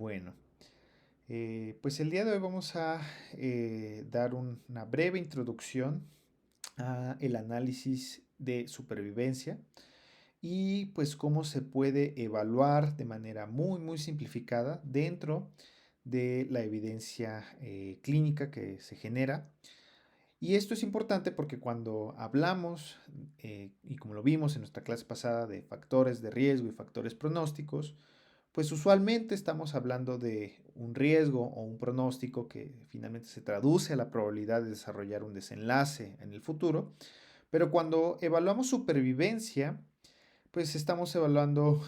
Bueno, pues el día de hoy vamos a dar una breve introducción a el análisis de supervivencia y pues cómo se puede evaluar de manera muy simplificada dentro de la evidencia clínica que se genera. Y esto es importante porque cuando hablamos, y como lo vimos en nuestra clase pasada, de factores de riesgo y factores pronósticos, pues usualmente estamos hablando de un riesgo o un pronóstico que finalmente se traduce a la probabilidad de desarrollar un desenlace en el futuro, pero cuando evaluamos supervivencia, pues estamos evaluando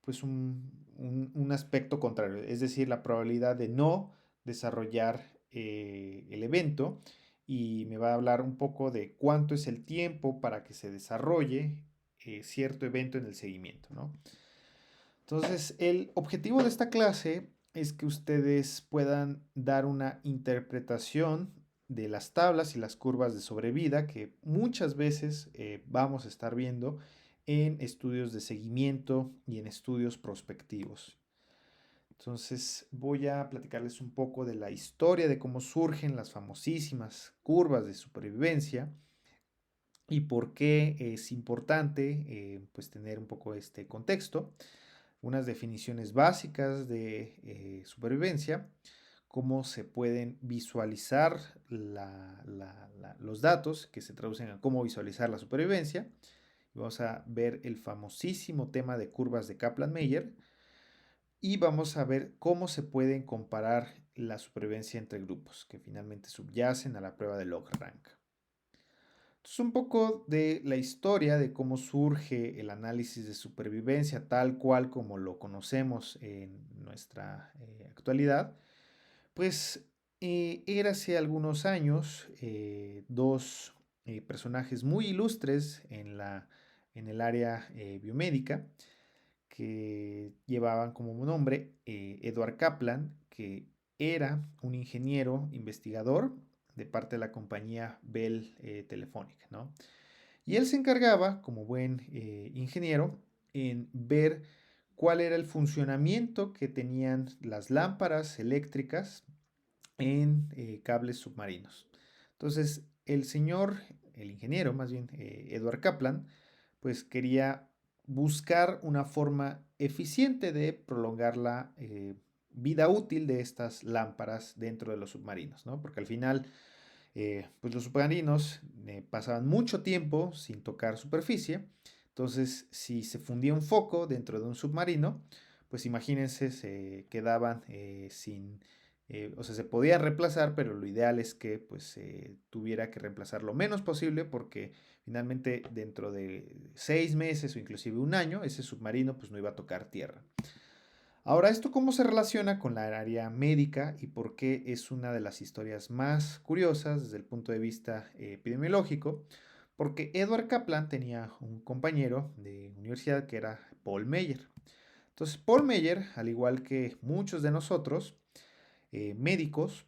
pues un aspecto contrario, es decir, la probabilidad de no desarrollar el evento, y me va a hablar un poco de cuánto es el tiempo para que se desarrolle cierto evento en el seguimiento, ¿no? Entonces, el objetivo de esta clase es que ustedes puedan dar una interpretación de las tablas y las curvas de sobrevida que muchas veces vamos a estar viendo en estudios de seguimiento y en estudios prospectivos. Entonces, voy a platicarles un poco de la historia de cómo surgen las famosísimas curvas de supervivencia y por qué es importante pues tener un poco este contexto, unas definiciones básicas de supervivencia, cómo se pueden visualizar los datos que se traducen a cómo visualizar la supervivencia. Y vamos a ver el famosísimo tema de curvas de Kaplan-Meier y vamos a ver cómo se pueden comparar la supervivencia entre grupos que finalmente subyacen a la prueba de log-rank. Entonces, un poco de la historia de cómo surge el análisis de supervivencia tal cual como lo conocemos en nuestra actualidad, pues érase algunos años dos personajes muy ilustres en el área biomédica que llevaban como nombre Edward Kaplan, que era un ingeniero investigador de parte de la compañía Bell Telefónica, ¿no? Y él se encargaba, como buen ingeniero, en ver cuál era el funcionamiento que tenían las lámparas eléctricas en cables submarinos. Entonces, el ingeniero, más bien Edward Kaplan, pues quería buscar una forma eficiente de prolongar la vida útil de estas lámparas dentro de los submarinos, ¿no? Porque al final, pues los submarinos pasaban mucho tiempo sin tocar superficie. Entonces, si se fundía un foco dentro de un submarino, pues imagínense, se quedaban sin, o sea, se podía reemplazar, pero lo ideal es que pues se tuviera que reemplazar lo menos posible porque finalmente dentro de 6 meses o inclusive un año, ese submarino pues no iba a tocar tierra. Ahora, ¿esto cómo se relaciona con la área médica y por qué es una de las historias más curiosas desde el punto de vista epidemiológico? Porque Edward Kaplan tenía un compañero de universidad que era Paul Meyer. Entonces, Paul Meyer, al igual que muchos de nosotros, médicos,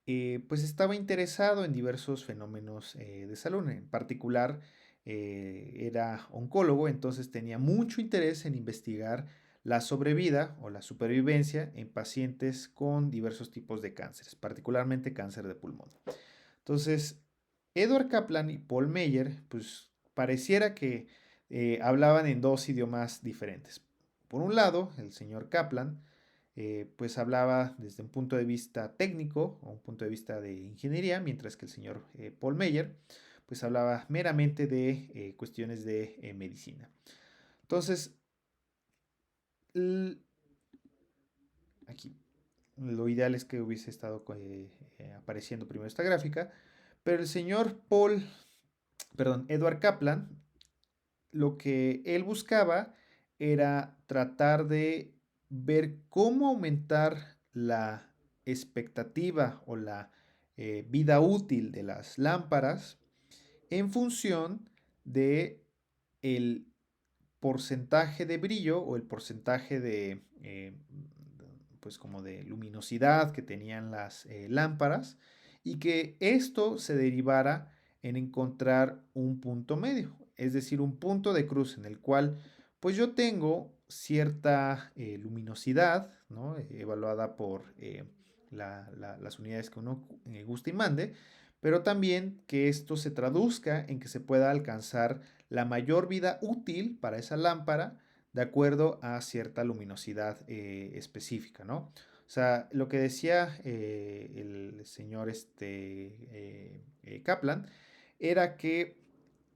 pues estaba interesado en diversos fenómenos de salud. En particular, era oncólogo, entonces tenía mucho interés en investigar la sobrevida o la supervivencia en pacientes con diversos tipos de cánceres, particularmente cáncer de pulmón. Entonces, Edward Kaplan y Paul Meyer, pues pareciera que hablaban en dos idiomas diferentes. Por un lado, el señor Kaplan, pues hablaba desde un punto de vista técnico o un punto de vista de ingeniería, mientras que el señor Paul Meyer, pues hablaba meramente de cuestiones de medicina. Entonces, aquí, lo ideal es que hubiese estado apareciendo primero esta gráfica, pero el señor Edward Kaplan, lo que él buscaba era tratar de ver cómo aumentar la expectativa o la vida útil de las lámparas en función de el porcentaje de brillo o el porcentaje de pues como de luminosidad que tenían las lámparas, y que esto se derivara en encontrar un punto medio, es decir, un punto de cruz en el cual pues yo tengo cierta luminosidad ¿no? Evaluada por las unidades que uno guste y mande, pero también que esto se traduzca en que se pueda alcanzar la mayor vida útil para esa lámpara de acuerdo a cierta luminosidad específica, ¿no? O sea, lo que decía el señor Kaplan era que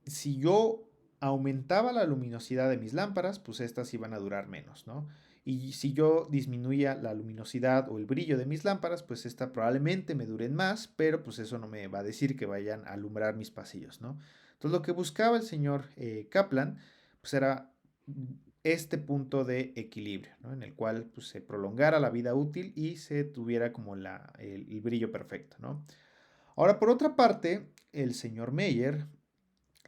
si yo aumentaba la luminosidad de mis lámparas, pues estas iban a durar menos, ¿no? Y si yo disminuía la luminosidad o el brillo de mis lámparas, pues esta probablemente me duren más, pero pues eso no me va a decir que vayan a alumbrar mis pasillos, ¿no? Entonces lo que buscaba el señor Kaplan, pues era este punto de equilibrio, ¿no? En el cual pues, se prolongara la vida útil y se tuviera como el brillo perfecto, ¿no? Ahora, por otra parte, el señor Meyer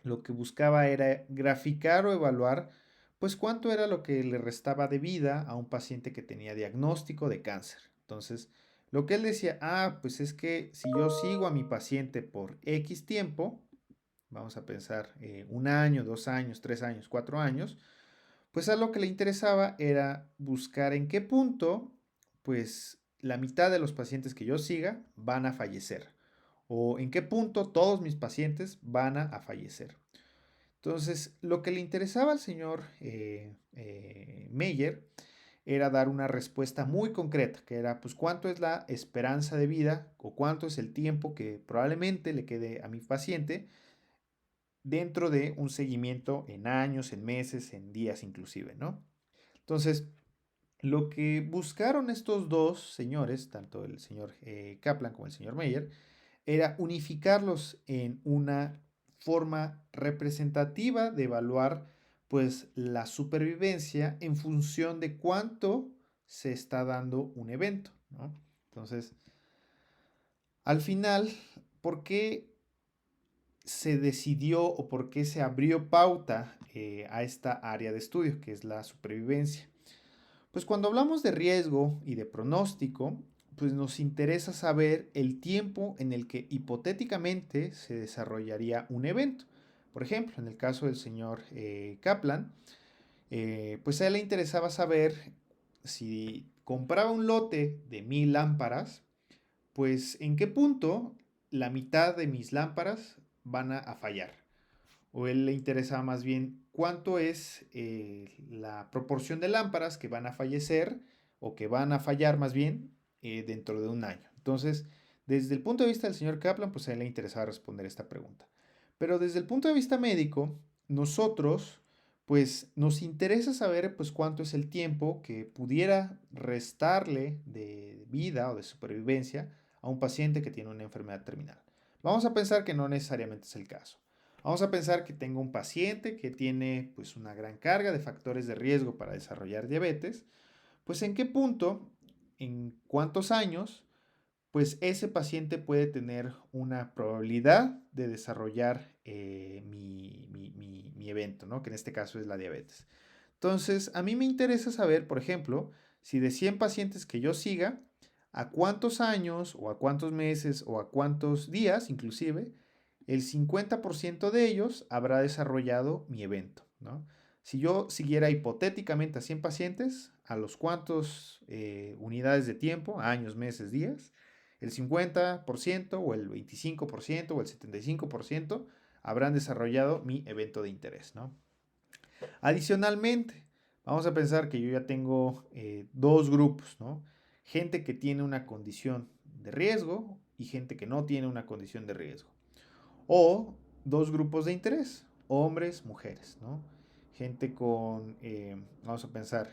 lo que buscaba era graficar o evaluar pues cuánto era lo que le restaba de vida a un paciente que tenía diagnóstico de cáncer. Entonces, lo que él decía, pues es que si yo sigo a mi paciente por X tiempo, vamos a pensar 1 año, 2 años, 3 años, 4 años, pues a lo que le interesaba era buscar en qué punto, pues la mitad de los pacientes que yo siga van a fallecer o en qué punto todos mis pacientes van a fallecer. Entonces, lo que le interesaba al señor Meyer era dar una respuesta muy concreta, que era, pues, cuánto es la esperanza de vida o cuánto es el tiempo que probablemente le quede a mi paciente dentro de un seguimiento en años, en meses, en días inclusive, ¿no? Entonces, lo que buscaron estos dos señores, tanto el señor Kaplan como el señor Meyer, era unificarlos en una forma representativa de evaluar pues la supervivencia en función de cuánto se está dando un evento, ¿no? Entonces, al final, ¿por qué se decidió o por qué se abrió pauta a esta área de estudio que es la supervivencia? Pues cuando hablamos de riesgo y de pronóstico, pues nos interesa saber el tiempo en el que hipotéticamente se desarrollaría un evento. Por ejemplo, en el caso del señor Kaplan, pues a él le interesaba saber si compraba un lote de 1,000 lámparas, pues en qué punto la mitad de mis lámparas van a fallar. O él le interesaba más bien cuánto es la proporción de lámparas que van a fallecer o que van a fallar más bien dentro de 1 año. Entonces, desde el punto de vista del señor Kaplan, pues a él le interesaba responder esta pregunta. Pero desde el punto de vista médico, nosotros, pues nos interesa saber pues cuánto es el tiempo que pudiera restarle de vida o de supervivencia a un paciente que tiene una enfermedad terminal. Vamos a pensar que no necesariamente es el caso. Vamos a pensar que tengo un paciente que tiene pues una gran carga de factores de riesgo para desarrollar diabetes, pues en qué punto, en cuántos años, pues ese paciente puede tener una probabilidad de desarrollar mi evento, ¿no? Que en este caso es la diabetes. Entonces, a mí me interesa saber, por ejemplo, si de 100 pacientes que yo siga, a cuántos años o a cuántos meses o a cuántos días, inclusive, el 50% de ellos habrá desarrollado mi evento, ¿no? Si yo siguiera hipotéticamente a 100 pacientes, ¿a los cuántos unidades de tiempo, años, meses, días? El 50% o el 25% o el 75% habrán desarrollado mi evento de interés, ¿no? Adicionalmente, vamos a pensar que yo ya tengo dos grupos, ¿no? Gente que tiene una condición de riesgo y gente que no tiene una condición de riesgo. O dos grupos de interés, hombres, mujeres, ¿no? Gente con, vamos a pensar,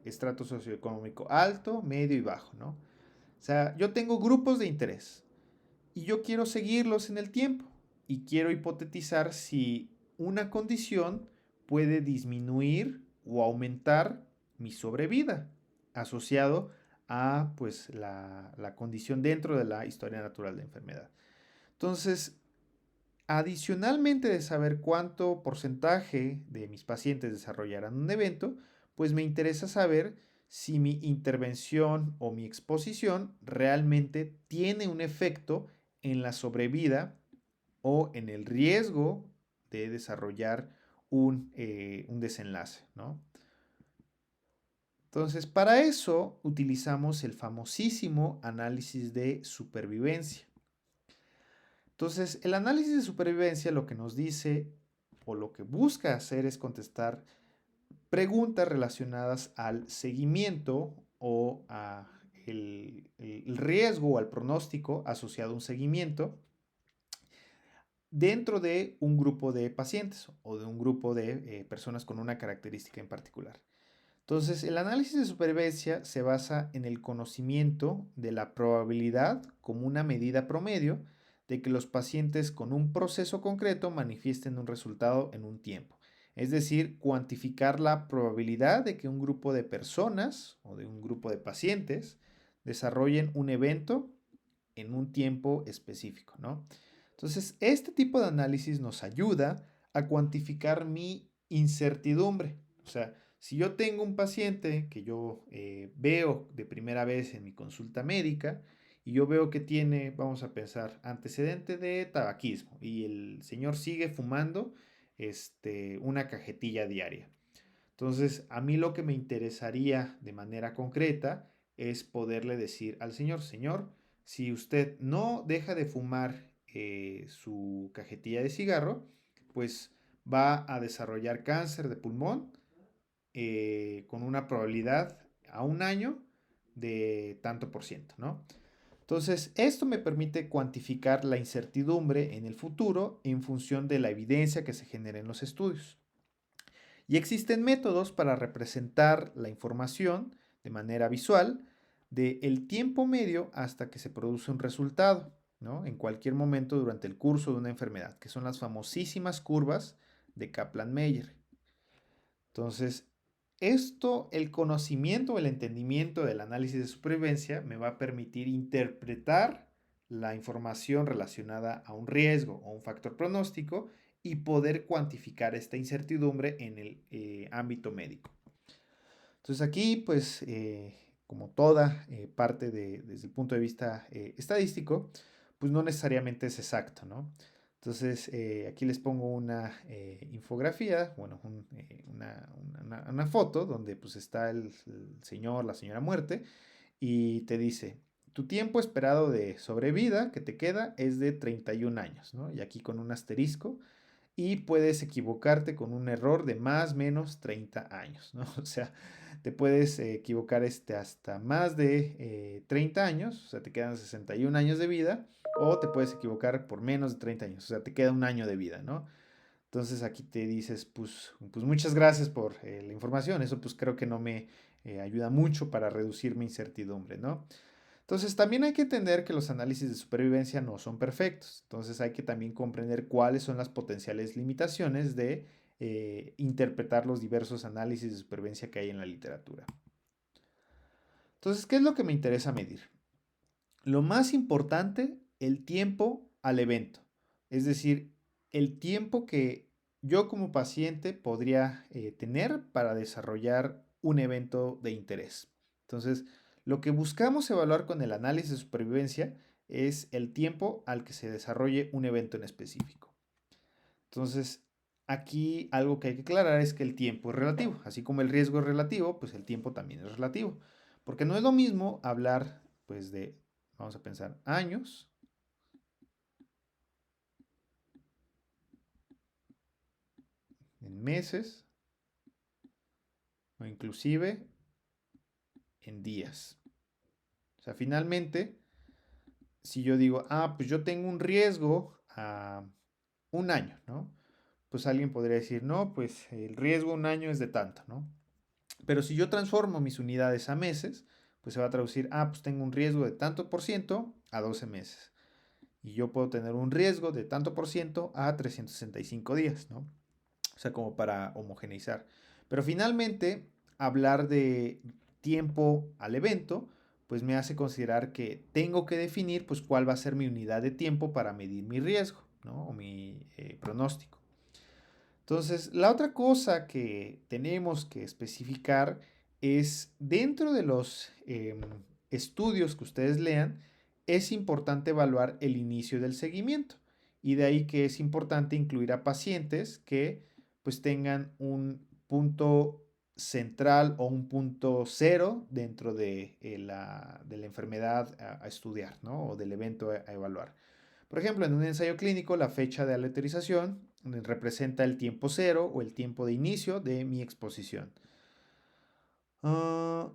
estrato socioeconómico alto, medio y bajo, ¿no? O sea, yo tengo grupos de interés y yo quiero seguirlos en el tiempo y quiero hipotetizar si una condición puede disminuir o aumentar mi sobrevida asociado a pues la condición dentro de la historia natural de enfermedad. Entonces, adicionalmente de saber cuánto porcentaje de mis pacientes desarrollarán un evento, pues me interesa saber si mi intervención o mi exposición realmente tiene un efecto en la sobrevida o en el riesgo de desarrollar un desenlace, ¿no? Entonces, para eso utilizamos el famosísimo análisis de supervivencia. Entonces, el análisis de supervivencia lo que nos dice o lo que busca hacer es contestar preguntas relacionadas al seguimiento o a el riesgo o al pronóstico asociado a un seguimiento dentro de un grupo de pacientes o de un grupo de personas con una característica en particular. Entonces, el análisis de supervivencia se basa en el conocimiento de la probabilidad como una medida promedio de que los pacientes con un proceso concreto manifiesten un resultado en un tiempo. Es decir, cuantificar la probabilidad de que un grupo de personas o de un grupo de pacientes desarrollen un evento en un tiempo específico, ¿no? Entonces, este tipo de análisis nos ayuda a cuantificar mi incertidumbre. O sea, si yo tengo un paciente que yo veo de primera vez en mi consulta médica y yo veo que tiene, vamos a pensar, antecedente de tabaquismo y el señor sigue fumando una cajetilla diaria. Entonces, a mí lo que me interesaría de manera concreta es poderle decir al señor, señor, si usted no deja de fumar su cajetilla de cigarro, pues va a desarrollar cáncer de pulmón con una probabilidad a un año de tanto por ciento, ¿no? Entonces, esto me permite cuantificar la incertidumbre en el futuro en función de la evidencia que se genera en los estudios. Y existen métodos para representar la información de manera visual del tiempo medio hasta que se produce un resultado, ¿no? En cualquier momento durante el curso de una enfermedad, que son las famosísimas curvas de Kaplan-Meier. Entonces, el conocimiento, el entendimiento del análisis de supervivencia me va a permitir interpretar la información relacionada a un riesgo o un factor pronóstico y poder cuantificar esta incertidumbre en el ámbito médico. Entonces aquí, pues, como toda parte desde el punto de vista estadístico, pues no necesariamente es exacto, ¿no? Entonces, aquí les pongo una infografía, bueno, una foto donde pues está el señor, la señora muerte, y te dice, tu tiempo esperado de sobrevida que te queda es de 31 años, ¿no? Y aquí con un asterisco, y puedes equivocarte con un error de más o menos 30 años, ¿no? O sea, te puedes equivocar hasta más de 30 años, o sea, te quedan 61 años de vida, o te puedes equivocar por menos de 30 años, o sea, te queda un año de vida, ¿no? Entonces aquí te dices, pues muchas gracias por la información, eso pues creo que no me ayuda mucho para reducir mi incertidumbre, ¿no? Entonces, también hay que entender que los análisis de supervivencia no son perfectos. Entonces, hay que también comprender cuáles son las potenciales limitaciones de interpretar los diversos análisis de supervivencia que hay en la literatura. Entonces, ¿qué es lo que me interesa medir? Lo más importante, el tiempo al evento. Es decir, el tiempo que yo como paciente podría tener para desarrollar un evento de interés. Entonces, lo que buscamos evaluar con el análisis de supervivencia es el tiempo al que se desarrolle un evento en específico. Entonces, aquí algo que hay que aclarar es que el tiempo es relativo. Así como el riesgo es relativo, pues el tiempo también es relativo. Porque no es lo mismo hablar, pues, de, vamos a pensar, años, en meses, o inclusive en días. O sea, finalmente, si yo digo, pues yo tengo un riesgo a un año, ¿no? Pues alguien podría decir, no, pues el riesgo a un año es de tanto, ¿no? Pero si yo transformo mis unidades a meses, pues se va a traducir, pues tengo un riesgo de tanto por ciento a 12 meses. Y yo puedo tener un riesgo de tanto por ciento a 365 días, ¿no? O sea, como para homogeneizar. Pero finalmente, hablar de tiempo al evento, pues me hace considerar que tengo que definir pues cuál va a ser mi unidad de tiempo para medir mi riesgo, ¿no? O mi pronóstico. Entonces, la otra cosa que tenemos que especificar es dentro de los estudios que ustedes lean, es importante evaluar el inicio del seguimiento. Y de ahí que es importante incluir a pacientes que pues tengan un punto central o un punto cero dentro de la enfermedad a estudiar, ¿no? O del evento a evaluar. Por ejemplo, en un ensayo clínico, la fecha de aleatorización representa el tiempo cero o el tiempo de inicio de mi exposición. Ah,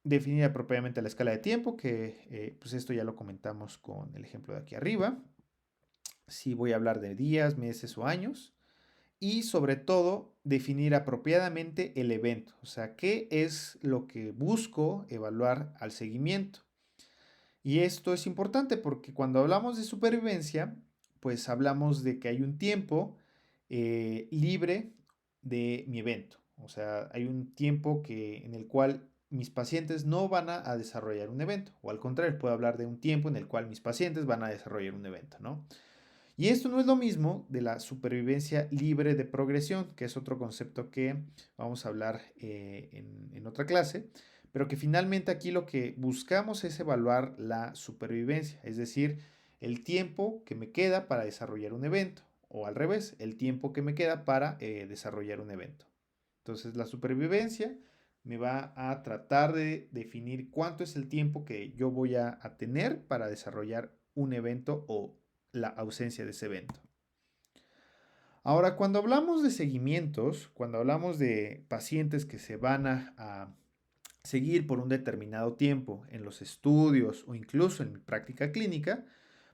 definir apropiadamente la escala de tiempo, que pues esto ya lo comentamos con el ejemplo de aquí arriba. Si voy a hablar de días, meses o años. Y sobre todo, definir apropiadamente el evento. O sea, qué es lo que busco evaluar al seguimiento. Y esto es importante porque cuando hablamos de supervivencia, pues hablamos de que hay un tiempo libre de mi evento. O sea, hay un tiempo en el cual mis pacientes no van a desarrollar un evento. O al contrario, puedo hablar de un tiempo en el cual mis pacientes van a desarrollar un evento, ¿no? Y esto no es lo mismo de la supervivencia libre de progresión, que es otro concepto que vamos a hablar en otra clase, pero que finalmente aquí lo que buscamos es evaluar la supervivencia, es decir, el tiempo que me queda para desarrollar un evento, o al revés, el tiempo que me queda para desarrollar un evento. Entonces, la supervivencia me va a tratar de definir cuánto es el tiempo que yo voy a tener para desarrollar un evento o la ausencia de ese evento. Ahora, cuando hablamos de seguimientos, cuando hablamos de pacientes que se van a seguir por un determinado tiempo en los estudios o incluso en mi práctica clínica,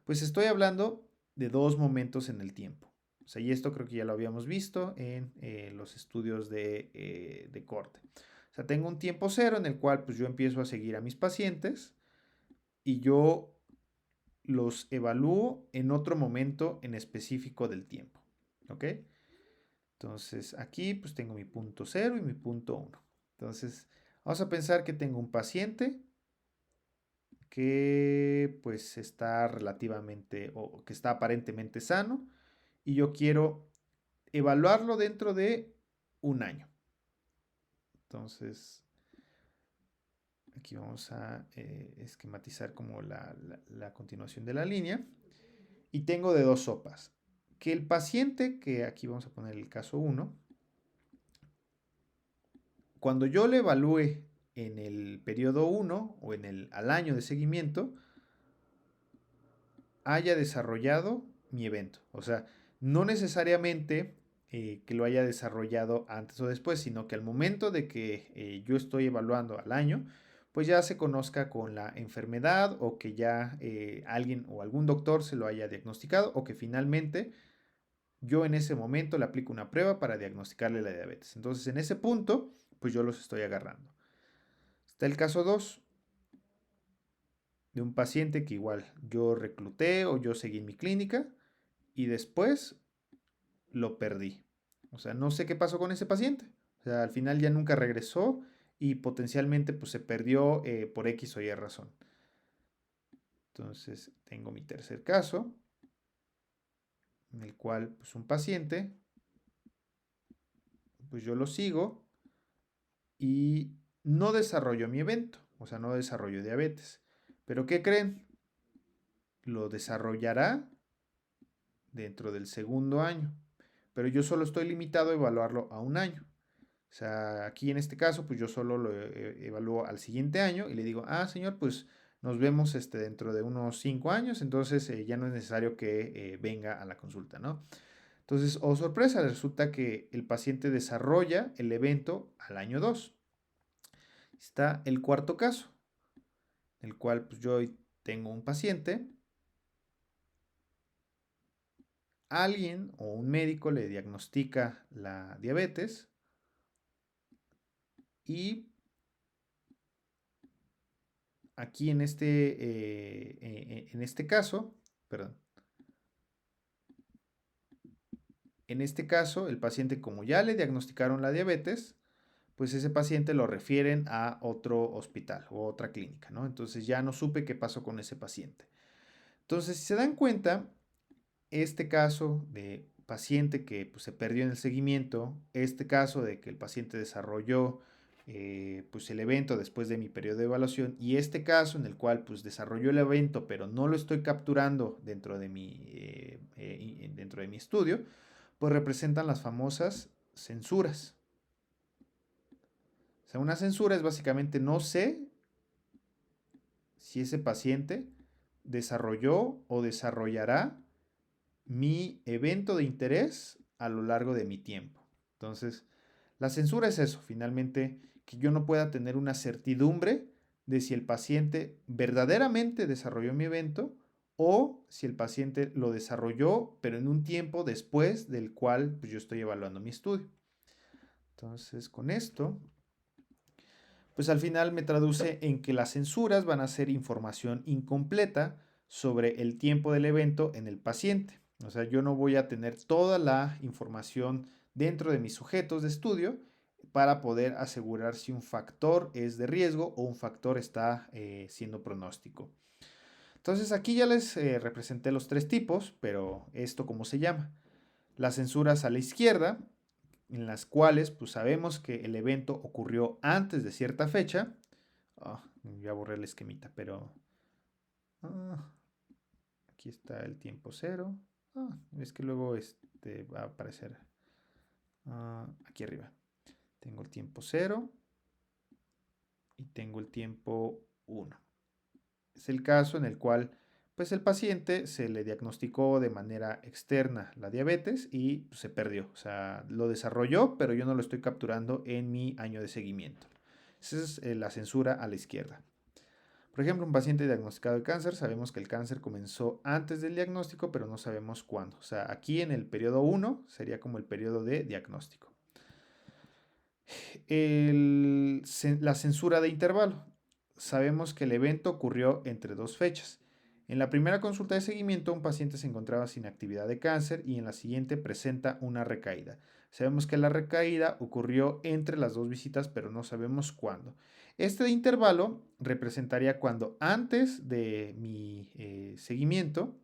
pues estoy hablando de dos momentos en el tiempo. O sea, y esto creo que ya lo habíamos visto en los estudios de corte. O sea, tengo un tiempo cero en el cual pues yo empiezo a seguir a mis pacientes y yo los evalúo en otro momento en específico del tiempo. ¿Ok? Entonces aquí pues tengo mi punto cero y mi punto uno. Entonces vamos a pensar que tengo un paciente que pues está relativamente o que está aparentemente sano y yo quiero evaluarlo dentro de un año. Entonces aquí vamos a esquematizar como la continuación de la línea. Y tengo de dos sopas. Que el paciente, que aquí vamos a poner el caso uno, cuando yo le evalúe en el periodo 1 o al año de seguimiento, haya desarrollado mi evento. O sea, no necesariamente que lo haya desarrollado antes o después, sino que al momento de que yo estoy evaluando al año, pues ya se conozca con la enfermedad o que ya alguien o algún doctor se lo haya diagnosticado o que finalmente yo en ese momento le aplico una prueba para diagnosticarle la diabetes. Entonces, en ese punto, pues yo los estoy agarrando. Está el caso 2 de un paciente que igual yo recluté o yo seguí en mi clínica y después lo perdí. O sea, no sé qué pasó con ese paciente. O sea, al final ya nunca regresó y potencialmente pues se perdió por X o Y razón. Entonces, tengo mi tercer caso en el cual pues un paciente, pues yo lo sigo y no desarrolló mi evento, o sea, no desarrolló diabetes. Pero ¿qué creen? Lo desarrollará dentro del segundo año, pero yo solo estoy limitado a evaluarlo a un año. O sea, aquí en este caso, pues yo solo lo evalúo al siguiente año y le digo, ah, señor, pues nos vemos dentro de unos 5 años, entonces ya no es necesario que venga a la consulta, ¿no? Entonces, oh sorpresa, resulta que el paciente desarrolla el evento al año 2. Está el cuarto caso, el cual pues, yo tengo un paciente, alguien o un médico le diagnostica la diabetes y aquí en este caso, perdón, en este caso el paciente como ya le diagnosticaron la diabetes, pues ese paciente lo refieren a otro hospital o otra clínica, ¿no? Entonces ya no supe qué pasó con ese paciente. Entonces, si se dan cuenta, este caso de paciente que pues, se perdió en el seguimiento, este caso de que el paciente desarrolló pues, el evento después de mi periodo de evaluación y este caso en el cual pues, desarrolló el evento pero no lo estoy capturando dentro de mi estudio, pues representan las famosas censuras. O sea, una censura es básicamente no sé si ese paciente desarrolló o desarrollará mi evento de interés a lo largo de mi tiempo. Entonces, la censura es eso, finalmente, que yo no pueda tener una certidumbre de si el paciente verdaderamente desarrolló mi evento o si el paciente lo desarrolló, pero en un tiempo después del cual pues, yo estoy evaluando mi estudio. Entonces, con esto, pues al final me traduce en que las censuras van a ser información incompleta sobre el tiempo del evento en el paciente. O sea, yo no voy a tener toda la información dentro de mis sujetos de estudio para poder asegurar si un factor es de riesgo o un factor está siendo pronóstico. Entonces aquí ya les representé los tres tipos, pero esto cómo se llama. Las censuras a la izquierda, en las cuales pues sabemos que el evento ocurrió antes de cierta fecha. Ya borré el esquemita, pero ah, aquí está el tiempo cero. Es que luego va a aparecer aquí arriba. Tengo el tiempo cero y tengo el tiempo 1. Es el caso en el cual pues el paciente se le diagnosticó de manera externa la diabetes y pues, se perdió. O sea, lo desarrolló, pero yo no lo estoy capturando en mi año de seguimiento. Esa es la censura a la izquierda. Por ejemplo, un paciente diagnosticado de cáncer, sabemos que el cáncer comenzó antes del diagnóstico, pero no sabemos cuándo. O sea, aquí en el periodo 1 sería como el periodo de diagnóstico. La censura de intervalo. Sabemos que el evento ocurrió entre dos fechas. En la primera consulta de seguimiento, un paciente se encontraba sin actividad de cáncer y en la siguiente presenta una recaída. Sabemos que la recaída ocurrió entre las dos visitas, pero no sabemos cuándo. Este intervalo representaría cuando antes de mi seguimiento,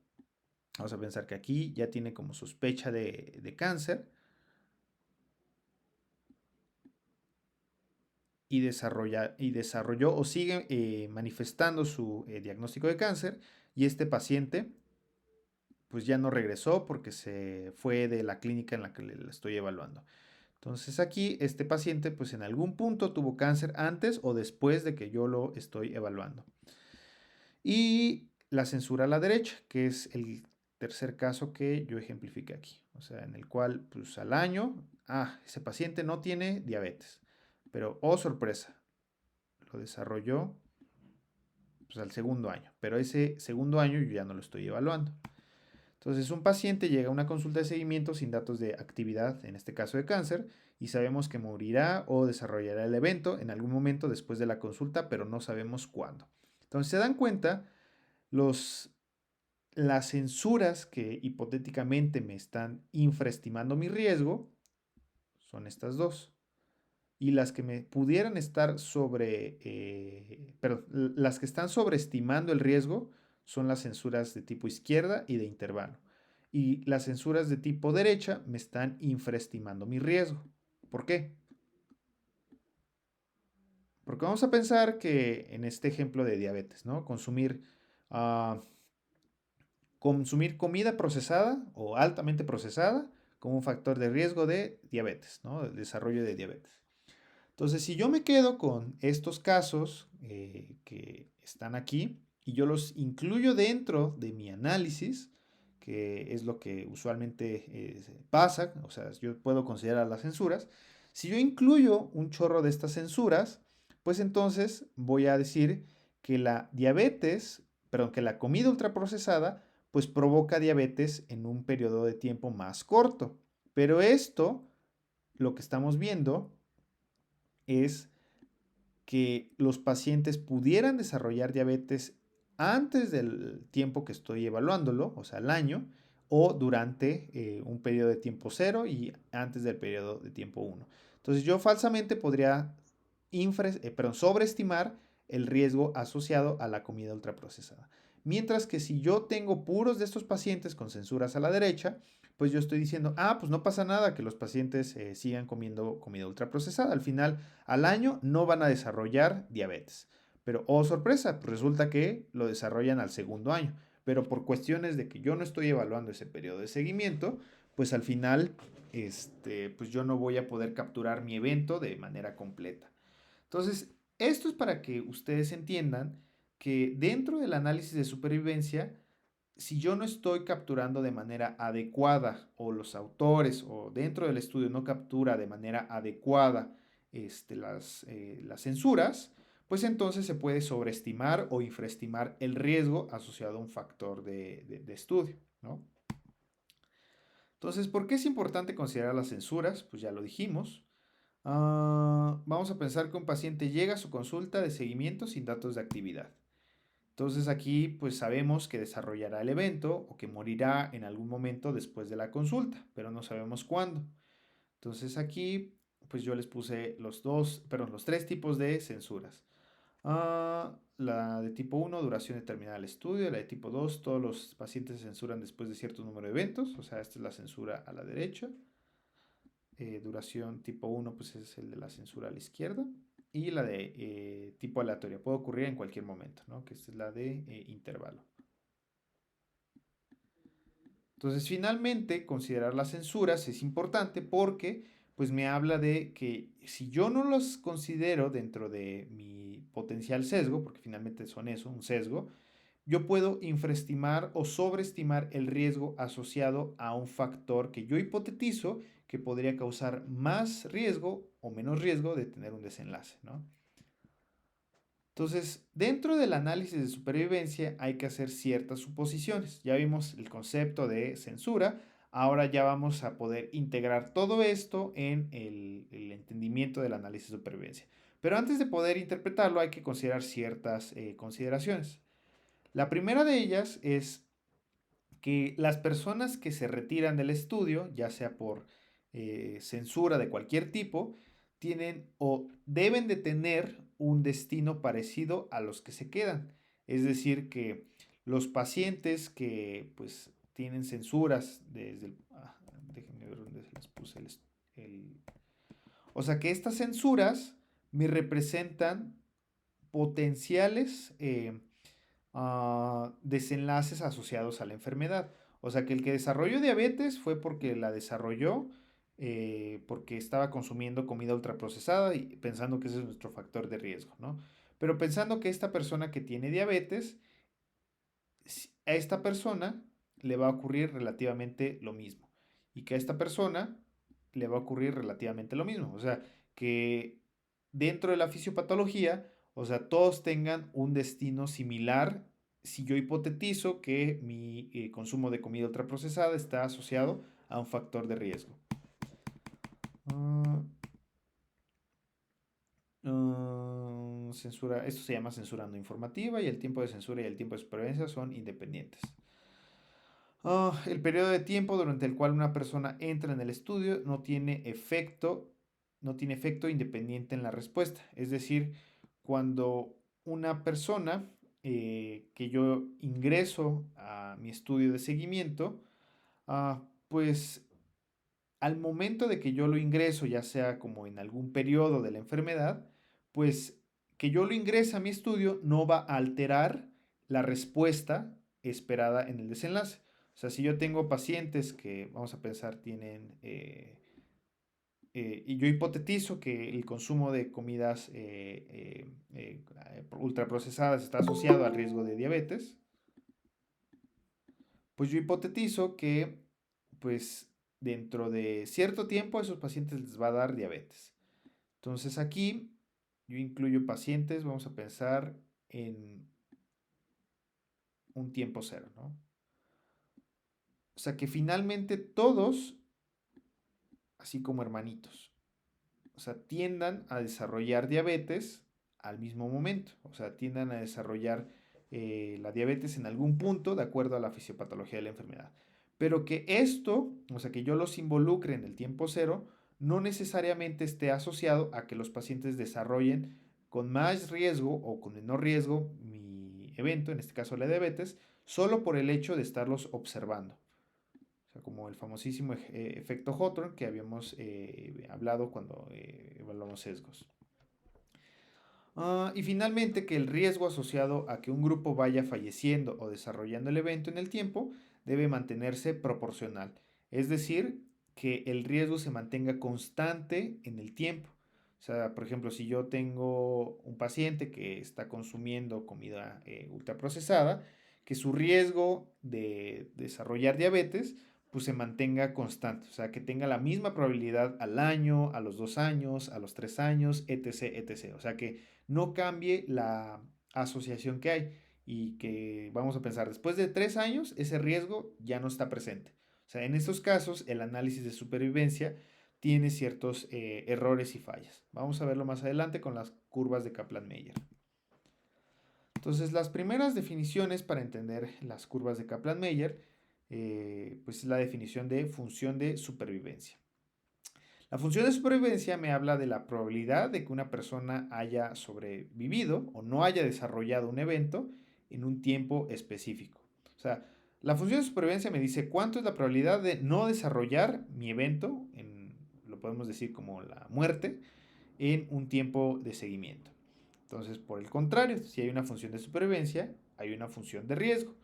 vamos a pensar que aquí ya tiene como sospecha de cáncer, y desarrolló o sigue manifestando su diagnóstico de cáncer y este paciente pues ya no regresó porque se fue de la clínica en la que le estoy evaluando. Entonces aquí este paciente pues en algún punto tuvo cáncer antes o después de que yo lo estoy evaluando. Y la censura a la derecha, que es el tercer caso que yo ejemplifiqué aquí. O sea, en el cual pues al año, ese paciente no tiene diabetes. Pero, oh sorpresa, lo desarrolló pues, al segundo año, pero ese segundo año yo ya no lo estoy evaluando. Entonces, un paciente llega a una consulta de seguimiento sin datos de actividad, en este caso de cáncer, y sabemos que morirá o desarrollará el evento en algún momento después de la consulta, pero no sabemos cuándo. Entonces, se dan cuenta, las censuras que hipotéticamente me están infraestimando mi riesgo son estas dos. Y las que me pudieran estar las que están sobreestimando el riesgo son las censuras de tipo izquierda y de intervalo. Y las censuras de tipo derecha me están infraestimando mi riesgo. ¿Por qué? Porque vamos a pensar que en este ejemplo de diabetes, ¿no? Ah, consumir comida procesada o altamente procesada como un factor de riesgo de diabetes, ¿no? El desarrollo de diabetes. Entonces, si yo me quedo con estos casos que están aquí y yo los incluyo dentro de mi análisis, que es lo que usualmente pasa, o sea, yo puedo considerar las censuras, si yo incluyo un chorro de estas censuras, pues entonces voy a decir que la diabetes, perdón, que la comida ultraprocesada, pues provoca diabetes en un periodo de tiempo más corto. Pero esto, lo que estamos viendo, es que los pacientes pudieran desarrollar diabetes antes del tiempo que estoy evaluándolo, o sea, el año, o durante un periodo de tiempo cero y antes del periodo de tiempo 1. Entonces yo falsamente podría sobreestimar el riesgo asociado a la comida ultraprocesada. Mientras que si yo tengo puros de estos pacientes con censuras a la derecha, pues yo estoy diciendo, pues no pasa nada que los pacientes sigan comiendo comida ultraprocesada. Al final, al año no van a desarrollar diabetes. Pero, oh sorpresa, pues resulta que lo desarrollan al segundo año. Pero por cuestiones de que yo no estoy evaluando ese periodo de seguimiento, pues al final, pues yo no voy a poder capturar mi evento de manera completa. Entonces, esto es para que ustedes entiendan que dentro del análisis de supervivencia, si yo no estoy capturando de manera adecuada o los autores o dentro del estudio no captura de manera adecuada las censuras, pues entonces se puede sobreestimar o infraestimar el riesgo asociado a un factor de estudio, ¿no? Entonces, ¿por qué es importante considerar las censuras? Pues ya lo dijimos. Vamos a pensar que un paciente llega a su consulta de seguimiento sin datos de actividad. Entonces aquí pues sabemos que desarrollará el evento o que morirá en algún momento después de la consulta, pero no sabemos cuándo. Entonces aquí pues yo les puse los tres tipos de censuras. La de tipo uno, duración determinada del estudio. La de tipo 2, todos los pacientes se censuran después de cierto número de eventos. O sea, esta es la censura a la derecha. Duración tipo uno pues es el de la censura a la izquierda. Y la de tipo aleatorio. Puede ocurrir en cualquier momento, ¿no? Que esta es la de intervalo. Entonces, finalmente, considerar las censuras es importante porque pues me habla de que si yo no los considero dentro de mi potencial sesgo, porque finalmente son eso, un sesgo, yo puedo infraestimar o sobreestimar el riesgo asociado a un factor que yo hipotetizo que podría causar más riesgo o menos riesgo de tener un desenlace, ¿no? Entonces, dentro del análisis de supervivencia hay que hacer ciertas suposiciones. Ya vimos el concepto de censura, ahora ya vamos a poder integrar todo esto en el entendimiento del análisis de supervivencia. Pero antes de poder interpretarlo hay que considerar ciertas consideraciones. La primera de ellas es que las personas que se retiran del estudio, ya sea por censura de cualquier tipo, tienen o deben de tener un destino parecido a los que se quedan. Es decir, que los pacientes que pues tienen censuras desde déjenme ver dónde se les puse el- o sea que estas censuras me representan potenciales desenlaces asociados a la enfermedad. O sea que el que desarrolló diabetes fue porque la desarrolló porque estaba consumiendo comida ultraprocesada y pensando que ese es nuestro factor de riesgo, ¿no? Pero pensando que esta persona que tiene diabetes, a esta persona le va a ocurrir relativamente lo mismo. Y que a esta persona le va a ocurrir relativamente lo mismo. O sea, que dentro de la fisiopatología, o sea, todos tengan un destino similar si yo hipotetizo que mi consumo de comida ultraprocesada está asociado a un factor de riesgo. Ah, Censura, esto se llama censura no informativa y el tiempo de censura y el tiempo de supervivencia son independientes. El periodo de tiempo durante el cual una persona entra en el estudio no tiene efecto independiente en la respuesta. Es decir, cuando una persona que yo ingreso a mi estudio de seguimiento, pues al momento de que yo lo ingreso, ya sea como en algún periodo de la enfermedad, pues que yo lo ingrese a mi estudio no va a alterar la respuesta esperada en el desenlace. O sea, si yo tengo pacientes que, vamos a pensar, tienen, y yo hipotetizo que el consumo de comidas ultraprocesadas está asociado al riesgo de diabetes, pues yo hipotetizo que, pues, dentro de cierto tiempo a esos pacientes les va a dar diabetes. Entonces aquí yo incluyo pacientes, vamos a pensar en un tiempo cero, ¿no? O sea que finalmente todos, así como hermanitos, o sea, tiendan a desarrollar diabetes al mismo momento, o sea, tiendan a desarrollar la diabetes en algún punto de acuerdo a la fisiopatología de la enfermedad. Pero que esto, o sea, que yo los involucre en el tiempo cero, no necesariamente esté asociado a que los pacientes desarrollen con más riesgo o con menor riesgo mi evento, en este caso la diabetes, solo por el hecho de estarlos observando. O sea, como el famosísimo efecto Hawthorne que habíamos hablado cuando evaluamos sesgos. Y finalmente, que el riesgo asociado a que un grupo vaya falleciendo o desarrollando el evento en el tiempo debe mantenerse proporcional. Es decir, que el riesgo se mantenga constante en el tiempo. O sea, por ejemplo, si yo tengo un paciente que está consumiendo comida ultraprocesada, que su riesgo de desarrollar diabetes pues se mantenga constante, o sea, que tenga la misma probabilidad al año, a los 2 años, a los 3 años, etc., etc. O sea, que no cambie la asociación que hay y que vamos a pensar, después de 3 años, ese riesgo ya no está presente. O sea, en estos casos, el análisis de supervivencia tiene ciertos errores y fallas. Vamos a verlo más adelante con las curvas de Kaplan-Meier. Entonces, las primeras definiciones para entender las curvas de Kaplan-Meier, pues es la definición de función de supervivencia. La función de supervivencia me habla de la probabilidad de que una persona haya sobrevivido o no haya desarrollado un evento en un tiempo específico. O sea, la función de supervivencia me dice cuánto es la probabilidad de no desarrollar mi evento, lo podemos decir como la muerte, en un tiempo de seguimiento. Entonces, por el contrario, si hay una función de supervivencia, hay una función de riesgo.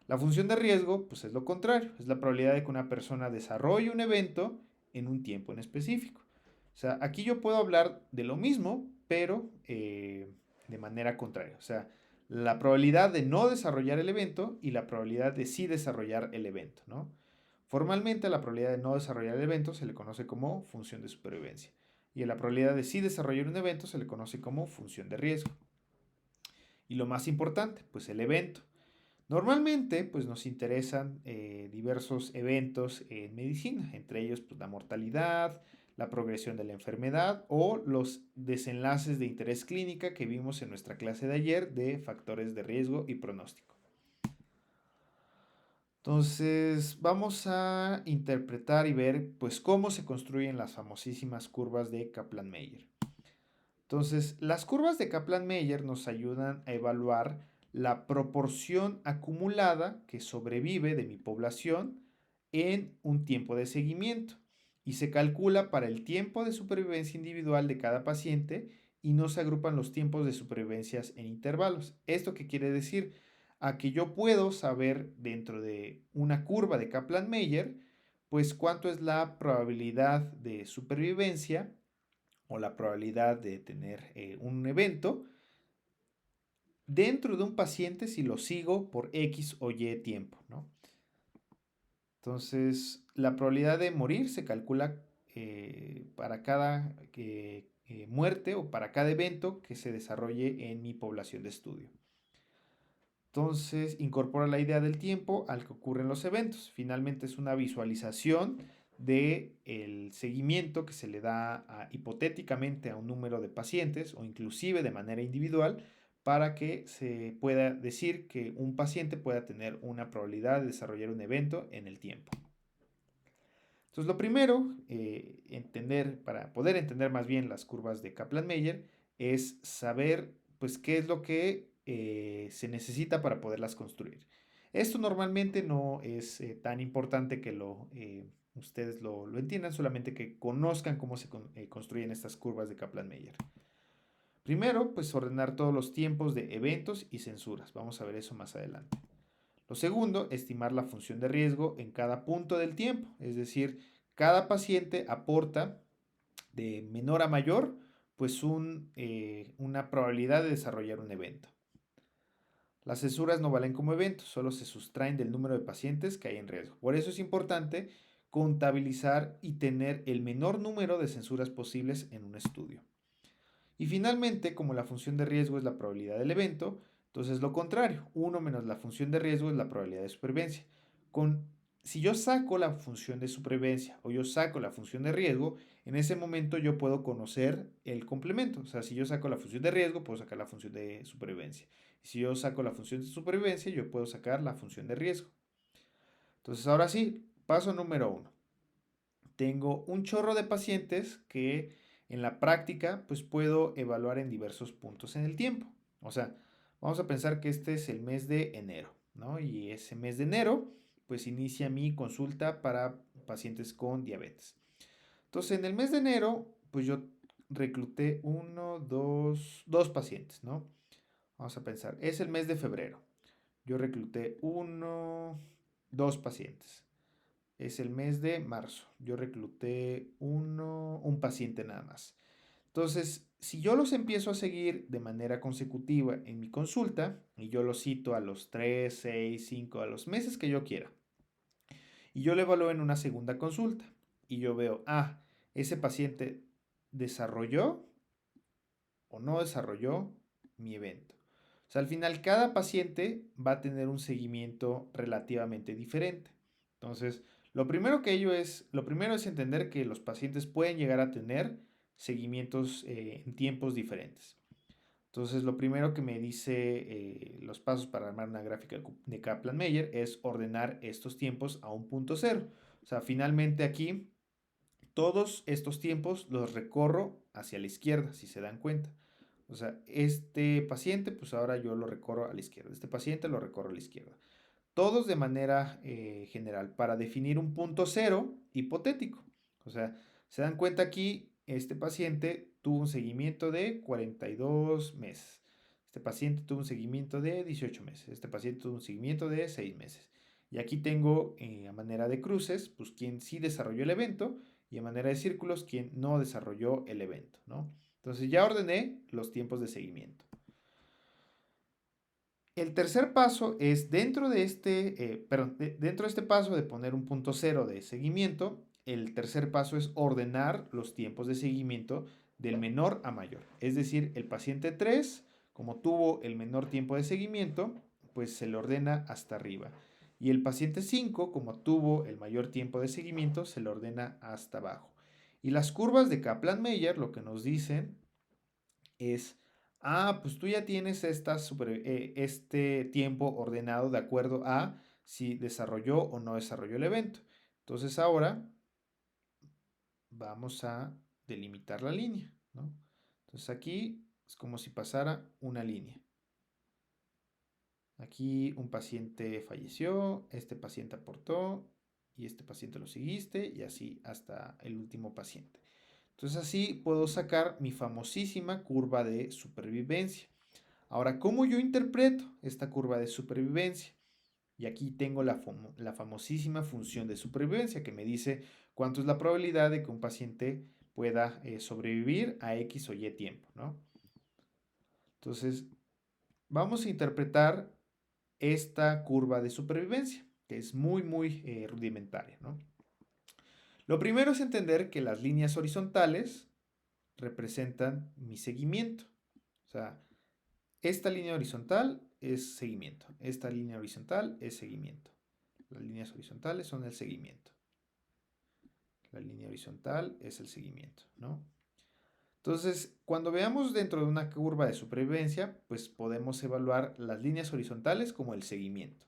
La función de riesgo, pues es lo contrario, es la probabilidad de que una persona desarrolle un evento en un tiempo en específico. O sea, aquí yo puedo hablar de lo mismo, pero de manera contraria. O sea, la probabilidad de no desarrollar el evento y la probabilidad de sí desarrollar el evento, ¿no? Formalmente, la probabilidad de no desarrollar el evento se le conoce como función de supervivencia. Y a la probabilidad de sí desarrollar un evento se le conoce como función de riesgo. Y lo más importante, pues el evento. Normalmente, pues nos interesan diversos eventos en medicina, entre ellos pues, la mortalidad, la progresión de la enfermedad o los desenlaces de interés clínica que vimos en nuestra clase de ayer de factores de riesgo y pronóstico. Entonces, vamos a interpretar y ver pues cómo se construyen las famosísimas curvas de Kaplan-Meier. Entonces, las curvas de Kaplan-Meier nos ayudan a evaluar la proporción acumulada que sobrevive de mi población en un tiempo de seguimiento y se calcula para el tiempo de supervivencia individual de cada paciente y no se agrupan los tiempos de supervivencias en intervalos. ¿Esto qué quiere decir? A que yo puedo saber dentro de una curva de Kaplan-Meier, pues cuánto es la probabilidad de supervivencia o la probabilidad de tener un evento dentro de un paciente si lo sigo por X o Y tiempo, ¿no? Entonces, la probabilidad de morir se calcula para cada muerte o para cada evento que se desarrolle en mi población de estudio. Entonces, incorpora la idea del tiempo al que ocurren los eventos. Finalmente, es una visualización del seguimiento que se le da hipotéticamente a un número de pacientes o inclusive de manera individual para que se pueda decir que un paciente pueda tener una probabilidad de desarrollar un evento en el tiempo. Entonces, lo primero, para poder entender más bien las curvas de Kaplan-Meier, es saber pues qué es lo que se necesita para poderlas construir. Esto normalmente no es tan importante que ustedes lo entiendan, solamente que conozcan cómo se construyen estas curvas de Kaplan-Meier. Primero, pues ordenar todos los tiempos de eventos y censuras. Vamos a ver eso más adelante. Lo segundo, estimar la función de riesgo en cada punto del tiempo, es decir, cada paciente aporta de menor a mayor, pues una probabilidad de desarrollar un evento. Las censuras no valen como eventos, solo se sustraen del número de pacientes que hay en riesgo. Por eso es importante contabilizar y tener el menor número de censuras posibles en un estudio. Y finalmente, como la función de riesgo es la probabilidad del evento, entonces lo contrario, 1 menos la función de riesgo es la probabilidad de supervivencia. Si yo saco la función de supervivencia o yo saco la función de riesgo, en ese momento yo puedo conocer el complemento. O sea, si yo saco la función de riesgo, puedo sacar la función de supervivencia. Y si yo saco la función de supervivencia, yo puedo sacar la función de riesgo. Entonces, ahora sí, paso número 1. Tengo un chorro de pacientes que en la práctica pues puedo evaluar en diversos puntos en el tiempo. O sea, vamos a pensar que este es el mes de enero, ¿no? Y ese mes de enero pues inicia mi consulta para pacientes con diabetes. Entonces, en el mes de enero pues yo recluté dos pacientes, ¿no? Vamos a pensar, es el mes de febrero. Yo recluté dos pacientes. Es el mes de marzo. Yo recluté un paciente nada más. Entonces, si yo los empiezo a seguir de manera consecutiva en mi consulta, y yo los cito a los 3, 6, 5, a los meses que yo quiera, y yo lo evalúo en una segunda consulta, y yo veo, ese paciente desarrolló o no desarrolló mi evento. O sea, al final cada paciente va a tener un seguimiento relativamente diferente. Entonces, lo primero es entender que los pacientes pueden llegar a tener seguimientos en tiempos diferentes. Entonces, lo primero que me dice los pasos para armar una gráfica de Kaplan-Meier es ordenar estos tiempos a un punto cero. O sea, finalmente aquí todos estos tiempos los recorro hacia la izquierda, si se dan cuenta. O sea, este paciente, pues ahora yo lo recorro a la izquierda. Este paciente lo recorro a la izquierda. Todos de manera general para definir un punto cero hipotético. O sea, se dan cuenta aquí, este paciente tuvo un seguimiento de 42 meses. Este paciente tuvo un seguimiento de 18 meses. Este paciente tuvo un seguimiento de 6 meses. Y aquí tengo a manera de cruces, pues quien sí desarrolló el evento y a manera de círculos, quien no desarrolló el evento, ¿no? Entonces ya ordené los tiempos de seguimiento. El tercer paso es dentro de este paso de poner un punto cero de seguimiento, el tercer paso es ordenar los tiempos de seguimiento del menor a mayor. Es decir, el paciente 3, como tuvo el menor tiempo de seguimiento, pues se le ordena hasta arriba. Y el paciente 5, como tuvo el mayor tiempo de seguimiento, se le ordena hasta abajo. Y las curvas de Kaplan-Meier lo que nos dicen es, pues tú ya tienes este tiempo ordenado de acuerdo a si desarrolló o no desarrolló el evento. Entonces ahora vamos a delimitar la línea, ¿no? Entonces aquí es como si pasara una línea. Aquí un paciente falleció, este paciente aportó y este paciente lo seguiste y así hasta el último paciente. Entonces así puedo sacar mi famosísima curva de supervivencia. Ahora, ¿cómo yo interpreto esta curva de supervivencia? Y aquí tengo la famosísima función de supervivencia que me dice cuánto es la probabilidad de que un paciente pueda sobrevivir a X o Y tiempo, ¿no? Entonces, vamos a interpretar esta curva de supervivencia, que es muy rudimentaria, ¿no? Lo primero es entender que las líneas horizontales representan mi seguimiento. O sea, esta línea horizontal es seguimiento. Esta línea horizontal es seguimiento. Las líneas horizontales son el seguimiento. La línea horizontal es el seguimiento, ¿no? Entonces, cuando veamos dentro de una curva de supervivencia, pues podemos evaluar las líneas horizontales como el seguimiento.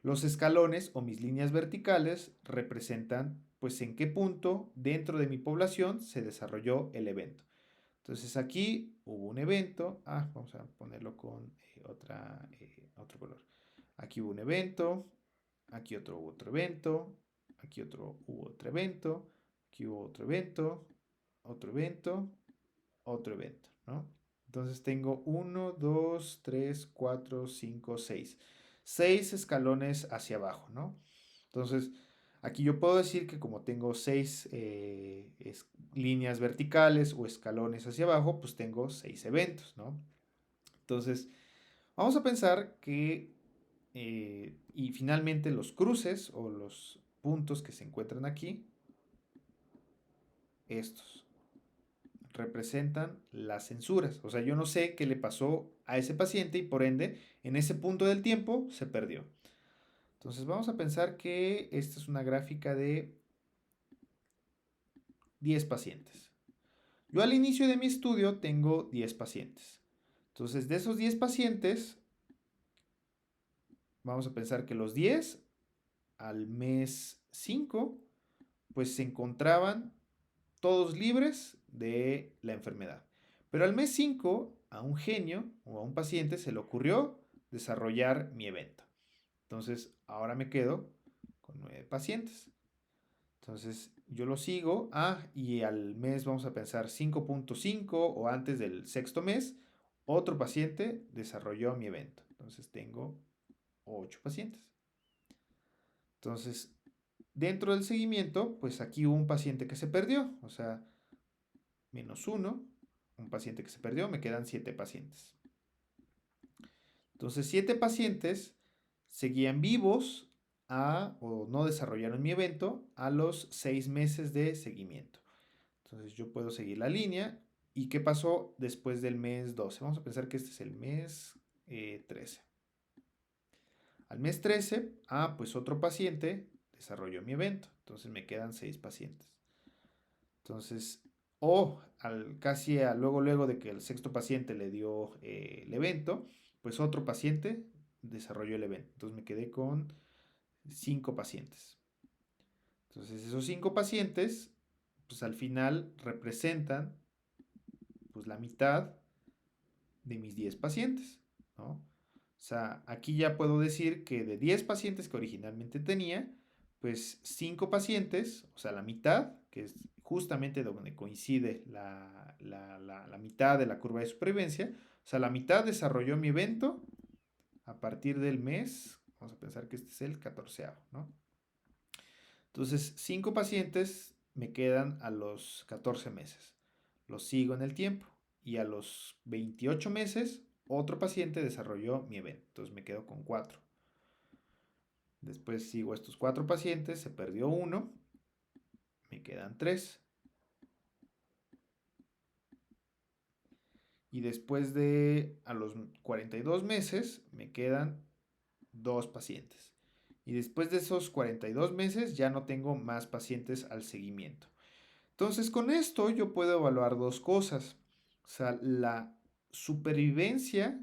Los escalones o mis líneas verticales representan pues en qué punto dentro de mi población se desarrolló el evento. Entonces aquí hubo un evento, vamos a ponerlo con otro color. Aquí hubo un evento, aquí hubo otro evento, aquí hubo otro evento, aquí hubo otro evento, otro evento, otro evento, ¿no? Entonces tengo 1, 2, 3, 4, 5, 6. 6 escalones hacia abajo, ¿no? Entonces, aquí yo puedo decir que como tengo 6 líneas verticales o escalones hacia abajo, pues tengo 6 eventos, ¿no? Entonces, vamos a pensar que, y finalmente los cruces o los puntos que se encuentran aquí, estos representan las censuras. O sea, yo no sé qué le pasó a ese paciente y por ende, en ese punto del tiempo se perdió. Entonces vamos a pensar que esta es una gráfica de 10 pacientes. Yo al inicio de mi estudio tengo 10 pacientes. Entonces de esos 10 pacientes, vamos a pensar que los 10 al mes 5, pues se encontraban todos libres de la enfermedad. Pero al mes 5, a un genio o a un paciente se le ocurrió desarrollar mi evento. Entonces, ahora me quedo con 9 pacientes. Entonces, yo lo sigo. Y al mes vamos a pensar 5.5 o antes del sexto mes, otro paciente desarrolló mi evento. Entonces, tengo 8 pacientes. Entonces, dentro del seguimiento, pues aquí hubo un paciente que se perdió. O sea, menos 1, un paciente que se perdió, me quedan 7 pacientes. Entonces, 7 pacientes seguían vivos o no desarrollaron mi evento a los 6 meses de seguimiento. Entonces, yo puedo seguir la línea. ¿Y qué pasó después del mes 12? Vamos a pensar que este es el mes 13. Al mes 13, pues otro paciente desarrolló mi evento. Entonces, me quedan 6 pacientes. Entonces, luego de que el sexto paciente le dio el evento, pues otro paciente desarrolló el evento. Entonces me quedé con 5 pacientes. Entonces esos 5 pacientes, pues al final representan pues la mitad de mis 10 pacientes, ¿no? O sea, aquí ya puedo decir que de 10 pacientes que originalmente tenía, pues 5 pacientes, o sea, la mitad, que es justamente donde coincide la mitad de la curva de supervivencia, o sea, la mitad desarrolló mi evento a partir del mes, vamos a pensar que este es el 14º, ¿no? Entonces, 5 pacientes me quedan a los 14 meses. Los sigo en el tiempo y a los 28 meses otro paciente desarrolló mi evento. Entonces me quedo con 4. Después sigo a estos 4 pacientes, se perdió uno, me quedan 3. Y después a los 42 meses me quedan 2 pacientes. Y después de esos 42 meses ya no tengo más pacientes al seguimiento. Entonces con esto yo puedo evaluar dos cosas. O sea, la supervivencia,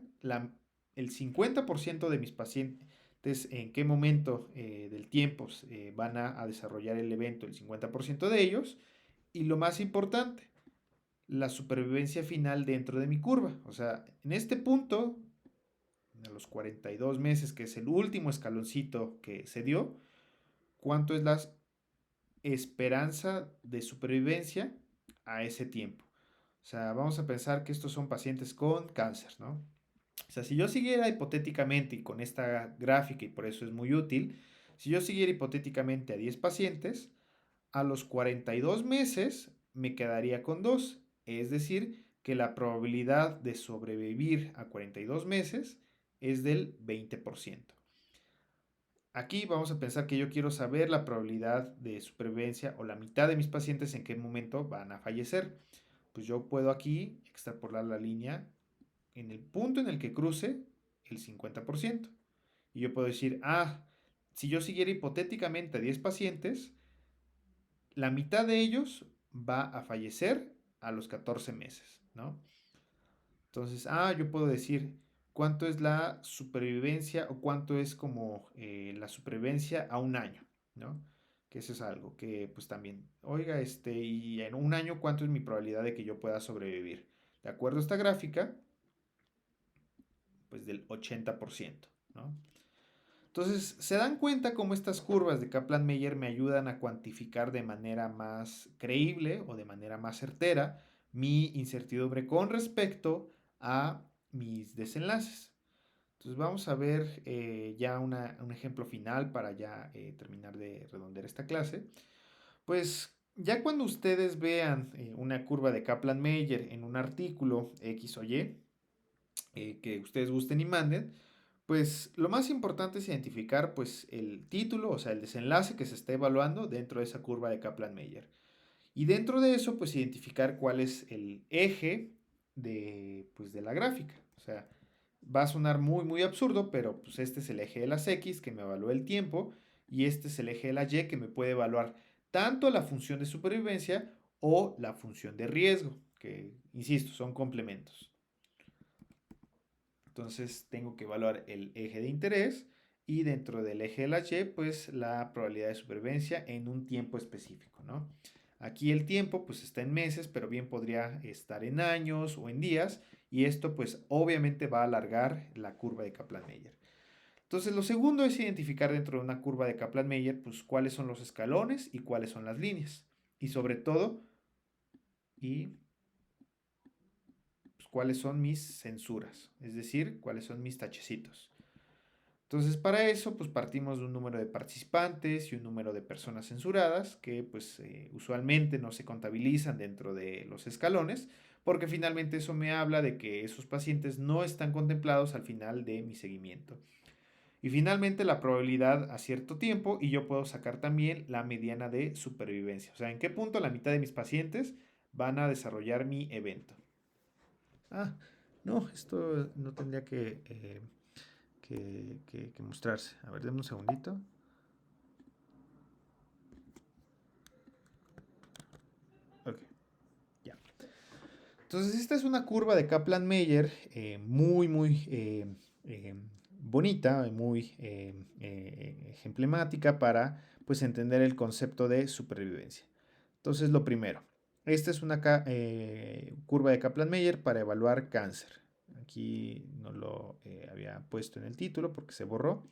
el 50% de mis pacientes, en qué momento del tiempo van a desarrollar el evento, el 50% de ellos. Y lo más importante, la supervivencia final dentro de mi curva. O sea, en este punto, a los 42 meses, que es el último escaloncito que se dio, ¿cuánto es la esperanza de supervivencia a ese tiempo? O sea, vamos a pensar que estos son pacientes con cáncer, ¿no? O sea, si yo siguiera hipotéticamente y con esta gráfica, y por eso es muy útil, si yo siguiera hipotéticamente a 10 pacientes, a los 42 meses me quedaría con 2. Es decir, que la probabilidad de sobrevivir a 42 meses es del 20%. Aquí vamos a pensar que yo quiero saber la probabilidad de supervivencia o la mitad de mis pacientes en qué momento van a fallecer. Pues yo puedo aquí extrapolar la línea en el punto en el que cruce el 50%. Y yo puedo decir, si yo siguiera hipotéticamente a 10 pacientes, la mitad de ellos va a fallecer a los 14 meses, ¿no? Entonces, yo puedo decir cuánto es la supervivencia o cuánto es como la supervivencia a un año, ¿no? Que eso es algo que pues también, oiga, y en un año, ¿cuánto es mi probabilidad de que yo pueda sobrevivir? De acuerdo a esta gráfica, pues del 80%, ¿no? Entonces, ¿se dan cuenta cómo estas curvas de Kaplan-Meier me ayudan a cuantificar de manera más creíble o de manera más certera mi incertidumbre con respecto a mis desenlaces? Entonces, vamos a ver ya un ejemplo final para ya terminar de redondear esta clase. Pues ya cuando ustedes vean una curva de Kaplan-Meier en un artículo X o Y, que ustedes gusten y manden, pues lo más importante es identificar pues el título, o sea, el desenlace que se está evaluando dentro de esa curva de Kaplan-Meier. Y dentro de eso, pues identificar cuál es el eje de la gráfica. O sea, va a sonar muy, muy absurdo, pero pues este es el eje de las X que me evalúa el tiempo y este es el eje de la Y que me puede evaluar tanto la función de supervivencia o la función de riesgo, que, insisto, son complementos. Entonces tengo que evaluar el eje de interés y dentro del eje de la Y, pues la probabilidad de supervivencia en un tiempo específico, ¿no? Aquí el tiempo pues está en meses, pero bien podría estar en años o en días y esto pues obviamente va a alargar la curva de Kaplan-Meier. Entonces lo segundo es identificar dentro de una curva de Kaplan-Meier pues cuáles son los escalones y cuáles son las líneas y sobre todo y pues, cuáles son mis censuras, es decir, cuáles son mis tachecitos. Entonces, para eso, pues partimos de un número de participantes y un número de personas censuradas que pues usualmente no se contabilizan dentro de los escalones, porque finalmente eso me habla de que esos pacientes no están contemplados al final de mi seguimiento. Y finalmente la probabilidad a cierto tiempo y yo puedo sacar también la mediana de supervivencia. O sea, en qué punto la mitad de mis pacientes van a desarrollar mi evento. Ah, no, esto no tendría que mostrarse. A ver, denme un segundito. Ok, ya. Entonces, esta es una curva de Kaplan-Meier muy bonita, muy emblemática para pues entender el concepto de supervivencia. Entonces, lo primero, esta es una curva de Kaplan-Meier para evaluar cáncer. Aquí no lo había puesto en el título porque se borró,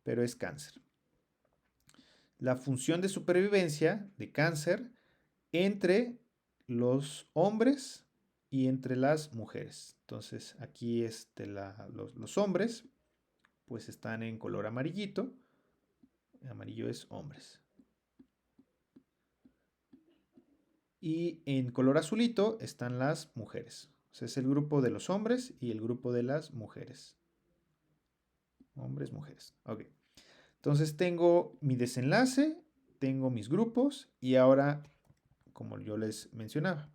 pero es cáncer. La función de supervivencia de cáncer entre los hombres y entre las mujeres. Entonces aquí los hombres pues están en color amarillito. El amarillo es hombres. Y en color azulito están las mujeres. O sea, es el grupo de los hombres y el grupo de las mujeres. Hombres, mujeres. Ok. Entonces tengo mi desenlace, tengo mis grupos y ahora, como yo les mencionaba,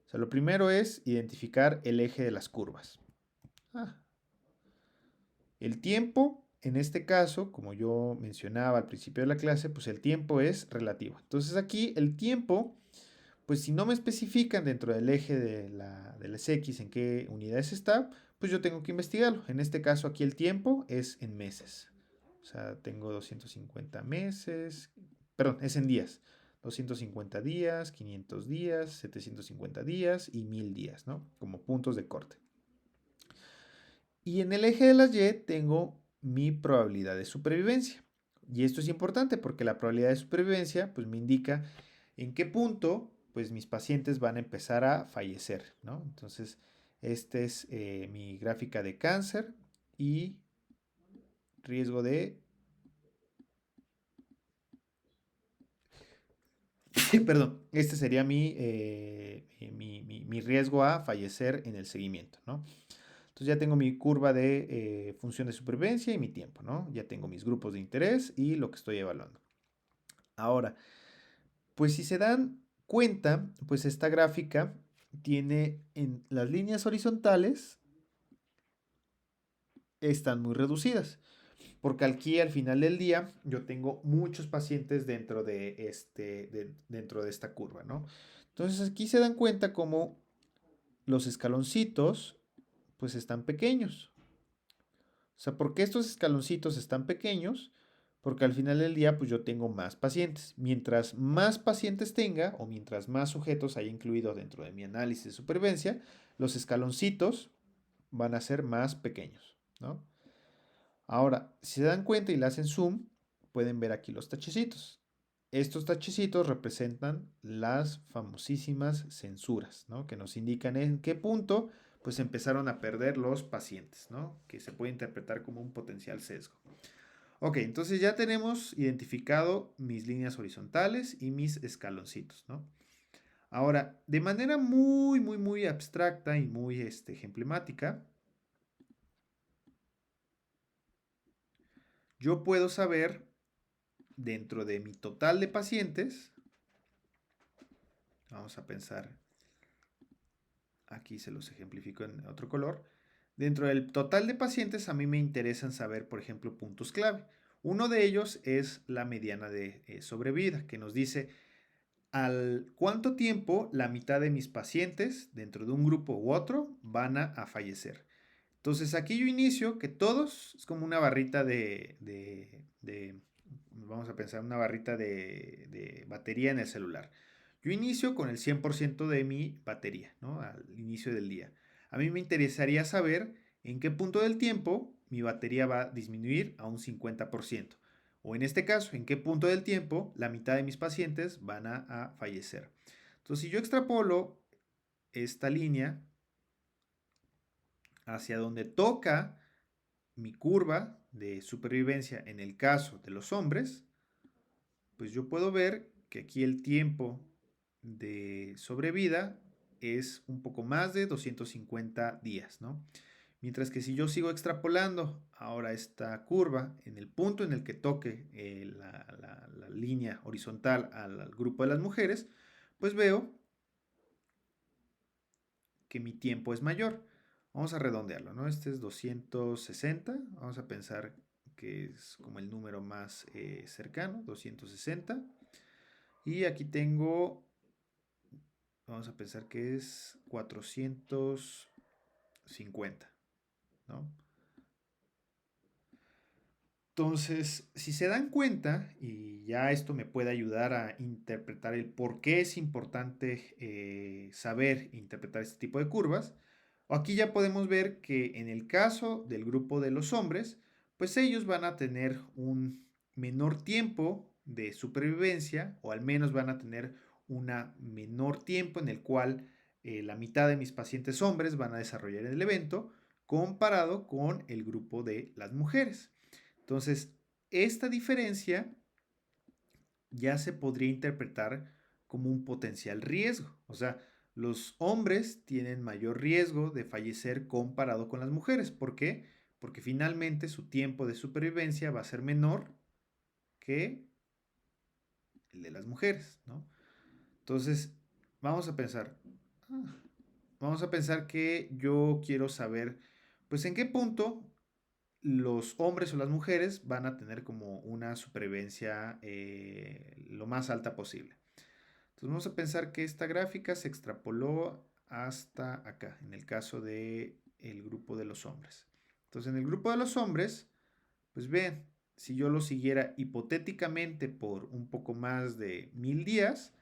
o sea, lo primero es identificar el eje de las curvas. Ah, el tiempo, en este caso, como yo mencionaba al principio de la clase, pues el tiempo es relativo. Entonces aquí el tiempo, pues si no me especifican dentro del eje de las X en qué unidades está, pues yo tengo que investigarlo. En este caso aquí el tiempo es en meses. O sea, tengo 250 meses, perdón, es en días. 250 días, 500 días, 750 días y 1000 días, ¿no? Como puntos de corte. Y en el eje de las Y tengo mi probabilidad de supervivencia. Y esto es importante porque la probabilidad de supervivencia pues me indica en qué punto pues mis pacientes van a empezar a fallecer, ¿no? Entonces, esta es mi gráfica de cáncer y riesgo de, perdón, este sería mi riesgo a fallecer en el seguimiento, ¿no? Entonces ya tengo mi curva de función de supervivencia y mi tiempo, ¿no? Ya tengo mis grupos de interés y lo que estoy evaluando. Ahora, pues si se dan cuenta, pues esta gráfica tiene en las líneas horizontales están muy reducidas, porque aquí al final del día yo tengo muchos pacientes dentro de esta curva, ¿no? Entonces aquí se dan cuenta como los escaloncitos pues están pequeños. O sea, ¿por qué estos escaloncitos están pequeños? Porque al final del día, pues yo tengo más pacientes. Mientras más pacientes tenga o mientras más sujetos haya incluido dentro de mi análisis de supervivencia, los escaloncitos van a ser más pequeños, ¿no? Ahora, si se dan cuenta y le hacen zoom, pueden ver aquí los tachecitos. Estos tachecitos representan las famosísimas censuras, ¿no? Que nos indican en qué punto pues empezaron a perder los pacientes, ¿no? Que se puede interpretar como un potencial sesgo. Ok, entonces ya tenemos identificado mis líneas horizontales y mis escaloncitos, ¿no? Ahora, de manera muy abstracta y muy ejemplimática, yo puedo saber dentro de mi total de pacientes, vamos a pensar, aquí se los ejemplifico en otro color, dentro del total de pacientes a mí me interesan saber, por ejemplo, puntos clave. Uno de ellos es la mediana de sobrevida, que nos dice al cuánto tiempo la mitad de mis pacientes dentro de un grupo u otro van a fallecer. Entonces aquí yo inicio que todos es como una barrita vamos a pensar, una barrita de batería en el celular. Yo inicio con el 100% de mi batería, ¿no? Al inicio del día. A mí me interesaría saber en qué punto del tiempo mi batería va a disminuir a un 50%. O en este caso, en qué punto del tiempo la mitad de mis pacientes van a fallecer. Entonces, si yo extrapolo esta línea hacia donde toca mi curva de supervivencia en el caso de los hombres, pues yo puedo ver que aquí el tiempo de sobrevida es un poco más de 250 días, ¿no? Mientras que si yo sigo extrapolando ahora esta curva en el punto en el que toque la línea horizontal al grupo de las mujeres, pues veo que mi tiempo es mayor. Vamos a redondearlo, ¿no? Este es 260. Vamos a pensar que es como el número más cercano, 260. Y aquí tengo, vamos a pensar que es 450, ¿no? Entonces, si se dan cuenta, y ya esto me puede ayudar a interpretar el por qué es importante saber interpretar este tipo de curvas, aquí ya podemos ver que en el caso del grupo de los hombres, pues ellos van a tener un menor tiempo de supervivencia, o al menos van a tener un menor tiempo en el cual la mitad de mis pacientes hombres van a desarrollar el evento, comparado con el grupo de las mujeres. Entonces, esta diferencia ya se podría interpretar como un potencial riesgo. O sea, los hombres tienen mayor riesgo de fallecer comparado con las mujeres. ¿Por qué? Porque finalmente su tiempo de supervivencia va a ser menor que el de las mujeres, ¿no? Entonces, vamos a pensar, ah, vamos a pensar que yo quiero saber, pues, en qué punto los hombres o las mujeres van a tener como una supervivencia lo más alta posible. Entonces vamos a pensar que esta gráfica se extrapoló hasta acá, en el caso de el grupo de los hombres. Entonces en el grupo de los hombres, pues ven, si yo lo siguiera hipotéticamente por un poco más de 1000 días,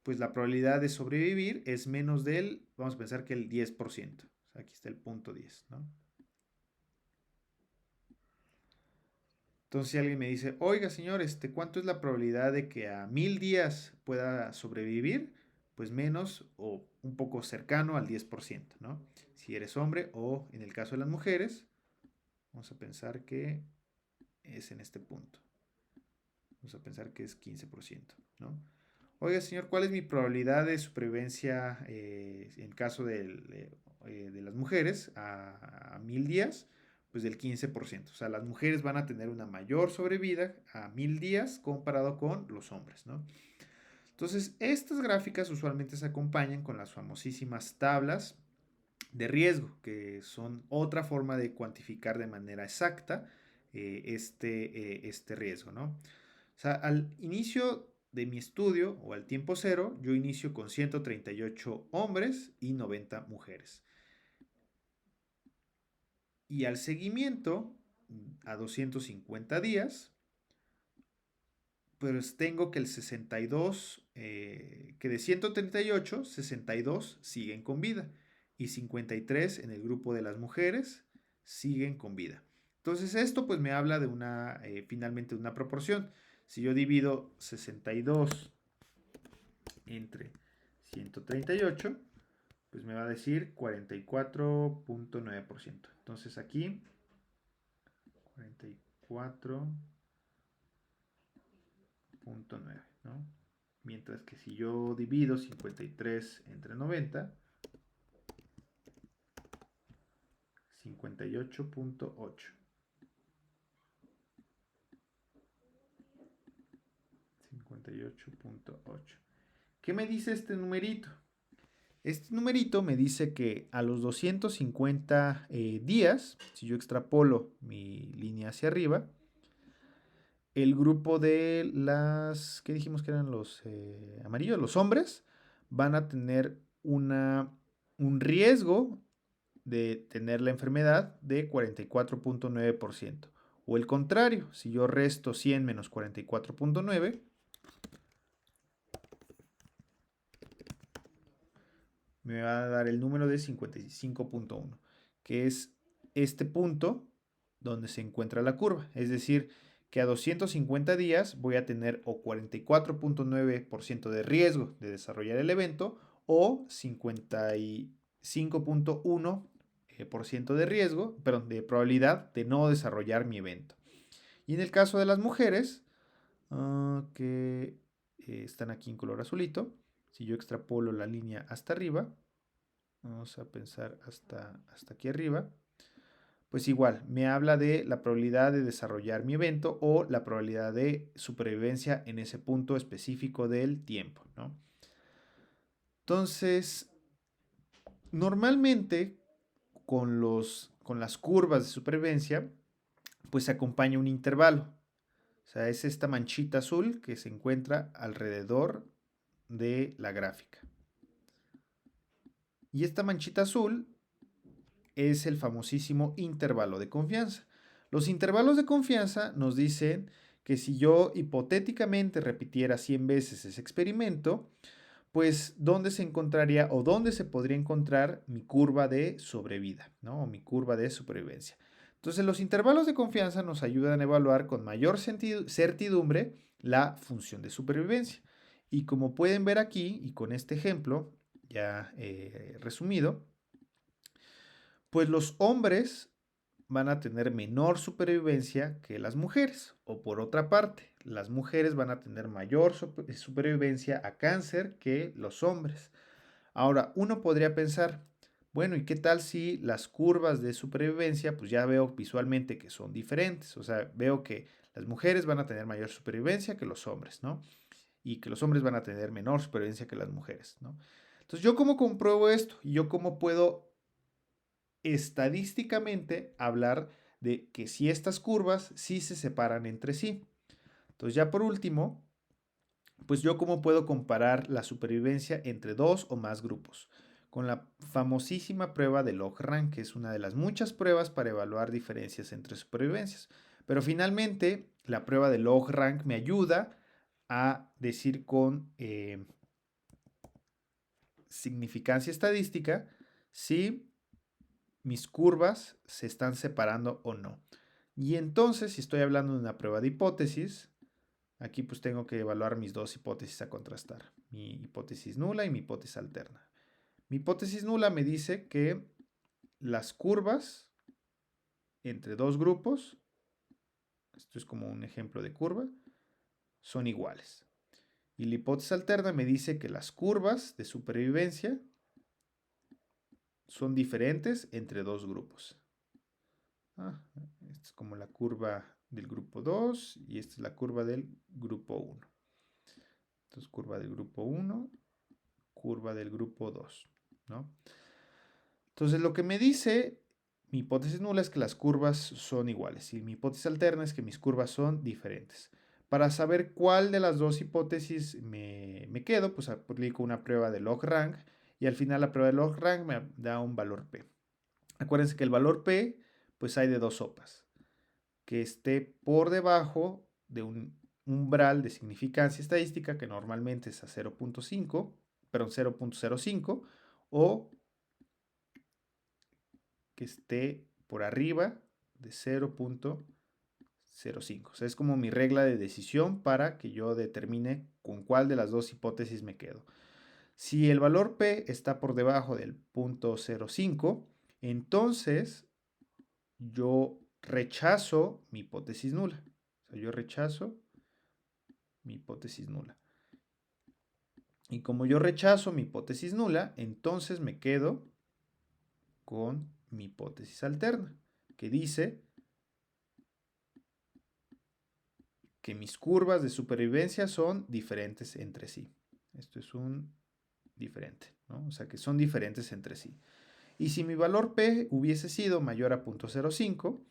pues la probabilidad de sobrevivir es menos del, vamos a pensar que el 10%. O sea, aquí está el punto 10, ¿no? Entonces, si alguien me dice, oiga, señor, ¿cuánto es la probabilidad de que a 1000 días pueda sobrevivir? Pues menos o un poco cercano al 10%, ¿no? Si eres hombre o en el caso de las mujeres, vamos a pensar que es en este punto. Vamos a pensar que es 15%, ¿no? Oiga, señor, ¿cuál es mi probabilidad de supervivencia en caso de las mujeres a 1000 días? Pues del 15%. O sea, las mujeres van a tener una mayor sobrevida a 1000 días comparado con los hombres, ¿no? Entonces, estas gráficas usualmente se acompañan con las famosísimas tablas de riesgo, que son otra forma de cuantificar de manera exacta este riesgo, ¿no? O sea, al inicio de mi estudio o al tiempo cero, yo inicio con 138 hombres y 90 mujeres. Y al seguimiento, a 250 días, pues tengo que el 62, que de 138, 62 siguen con vida y 53 en el grupo de las mujeres siguen con vida. Entonces esto pues me habla de finalmente de una proporción. Si yo divido 62 entre 138, pues me va a decir 44.9%. Entonces aquí 44.9, ¿no? Mientras que si yo divido 53 entre 90, 58.8. 58.8. ¿Qué me dice este numerito? Este numerito me dice que a los 250 días, si yo extrapolo mi línea hacia arriba, el grupo de ¿qué dijimos que eran los amarillos? Los hombres van a tener un riesgo de tener la enfermedad de 44.9%. O el contrario, si yo resto 100 menos 44.9, me va a dar el número de 55.1, que es este punto donde se encuentra la curva. Es decir, que a 250 días voy a tener o 44.9% de riesgo de desarrollar el evento o 55.1 por ciento de riesgo, perdón, de probabilidad de no desarrollar mi evento. Y en el caso de las mujeres, que están aquí en color azulito, si yo extrapolo la línea hasta arriba, vamos a pensar hasta aquí arriba, pues igual, me habla de la probabilidad de desarrollar mi evento o la probabilidad de supervivencia en ese punto específico del tiempo, ¿no? Entonces, normalmente con las curvas de supervivencia, pues se acompaña un intervalo. O sea, es esta manchita azul que se encuentra alrededor de la gráfica. Y esta manchita azul es el famosísimo intervalo de confianza. Los intervalos de confianza nos dicen que si yo hipotéticamente repitiera 100 veces ese experimento, pues dónde se encontraría o dónde se podría encontrar mi curva de sobrevida, ¿no? O mi curva de supervivencia. Entonces los intervalos de confianza nos ayudan a evaluar con mayor certidumbre la función de supervivencia. Y como pueden ver aquí, y con este ejemplo ya resumido, pues los hombres van a tener menor supervivencia que las mujeres. O por otra parte, las mujeres van a tener mayor supervivencia a cáncer que los hombres. Ahora, uno podría pensar, bueno, ¿y qué tal si las curvas de supervivencia, pues ya veo visualmente que son diferentes? O sea, veo que las mujeres van a tener mayor supervivencia que los hombres, ¿no? Y que los hombres van a tener menor supervivencia que las mujeres, ¿no? Entonces, ¿yo cómo compruebo esto? ¿Y yo cómo puedo estadísticamente hablar de que si estas curvas sí se separan entre sí? Entonces, ya por último, pues yo cómo puedo comparar la supervivencia entre dos o más grupos, con la famosísima prueba de log-rank, que es una de las muchas pruebas para evaluar diferencias entre supervivencias. Pero finalmente, la prueba de log-rank me ayuda a decir con significancia estadística si mis curvas se están separando o no. Y entonces, si estoy hablando de una prueba de hipótesis, aquí pues tengo que evaluar mis dos hipótesis a contrastar, mi hipótesis nula y mi hipótesis alterna. Mi hipótesis nula me dice que las curvas entre dos grupos, esto es como un ejemplo de curva, son iguales. Y la hipótesis alterna me dice que las curvas de supervivencia son diferentes entre dos grupos. Esta es como la curva del grupo 2 y esta es la curva del grupo 1. Entonces, curva del grupo 1, curva del grupo 2, ¿no? Entonces, lo que me dice mi hipótesis nula es que las curvas son iguales y mi hipótesis alterna es que mis curvas son diferentes. Para saber cuál de las dos hipótesis me quedo, pues aplico una prueba de log-rank y al final la prueba de log-rank me da un valor P. Acuérdense que el valor P, pues hay de dos sopas. Que esté por debajo de un umbral de significancia estadística que normalmente es a 0.5, perdón, 0.05, o que esté por arriba de 0.05. O sea, es como mi regla de decisión para que yo determine con cuál de las dos hipótesis me quedo. Si el valor P está por debajo del 0.05, entonces yo rechazo mi hipótesis nula. O sea, yo rechazo mi hipótesis nula. Y como yo rechazo mi hipótesis nula, entonces me quedo con mi hipótesis alterna, que dice que mis curvas de supervivencia son diferentes entre sí. Esto es un diferente, ¿no? O sea que son diferentes entre sí. Y si mi valor P hubiese sido mayor a 0.05,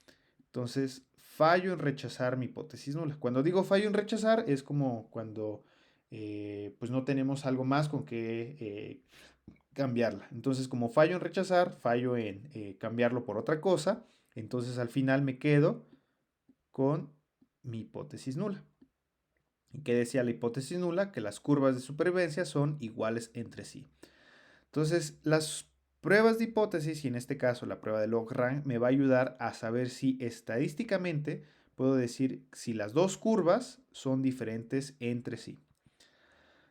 entonces fallo en rechazar mi hipótesis nula. Cuando digo fallo en rechazar es como cuando pues no tenemos algo más con que cambiarla. Entonces como fallo en rechazar, fallo en cambiarlo por otra cosa, entonces al final me quedo con mi hipótesis nula. ¿Y qué decía la hipótesis nula? Que las curvas de supervivencia son iguales entre sí. Entonces, las pruebas de hipótesis, y en este caso la prueba de log-rank, me va a ayudar a saber si estadísticamente puedo decir si las dos curvas son diferentes entre sí.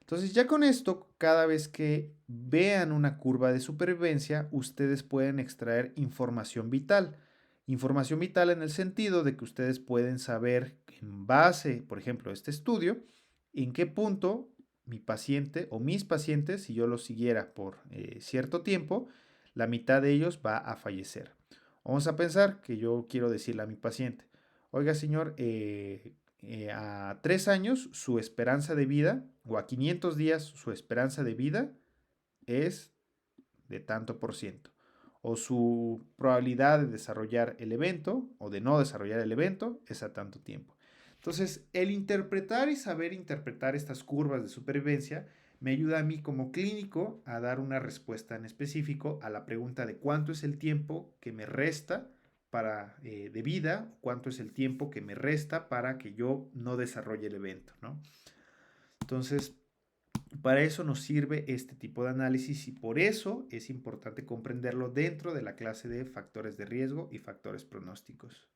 Entonces, ya con esto, cada vez que vean una curva de supervivencia, ustedes pueden extraer información vital. Información vital en el sentido de que ustedes pueden saber en base, por ejemplo, a este estudio, en qué punto mi paciente o mis pacientes, si yo los siguiera por cierto tiempo, la mitad de ellos va a fallecer. Vamos a pensar que yo quiero decirle a mi paciente, oiga señor, a 3 años su esperanza de vida o a 500 días su esperanza de vida es de tanto por ciento. O su probabilidad de desarrollar el evento o de no desarrollar el evento es a tanto tiempo. Entonces, el interpretar y saber interpretar estas curvas de supervivencia me ayuda a mí como clínico a dar una respuesta en específico a la pregunta de cuánto es el tiempo que me resta de vida, cuánto es el tiempo que me resta para que yo no desarrolle el evento, ¿no? Entonces, para eso nos sirve este tipo de análisis y por eso es importante comprenderlo dentro de la clase de factores de riesgo y factores pronósticos.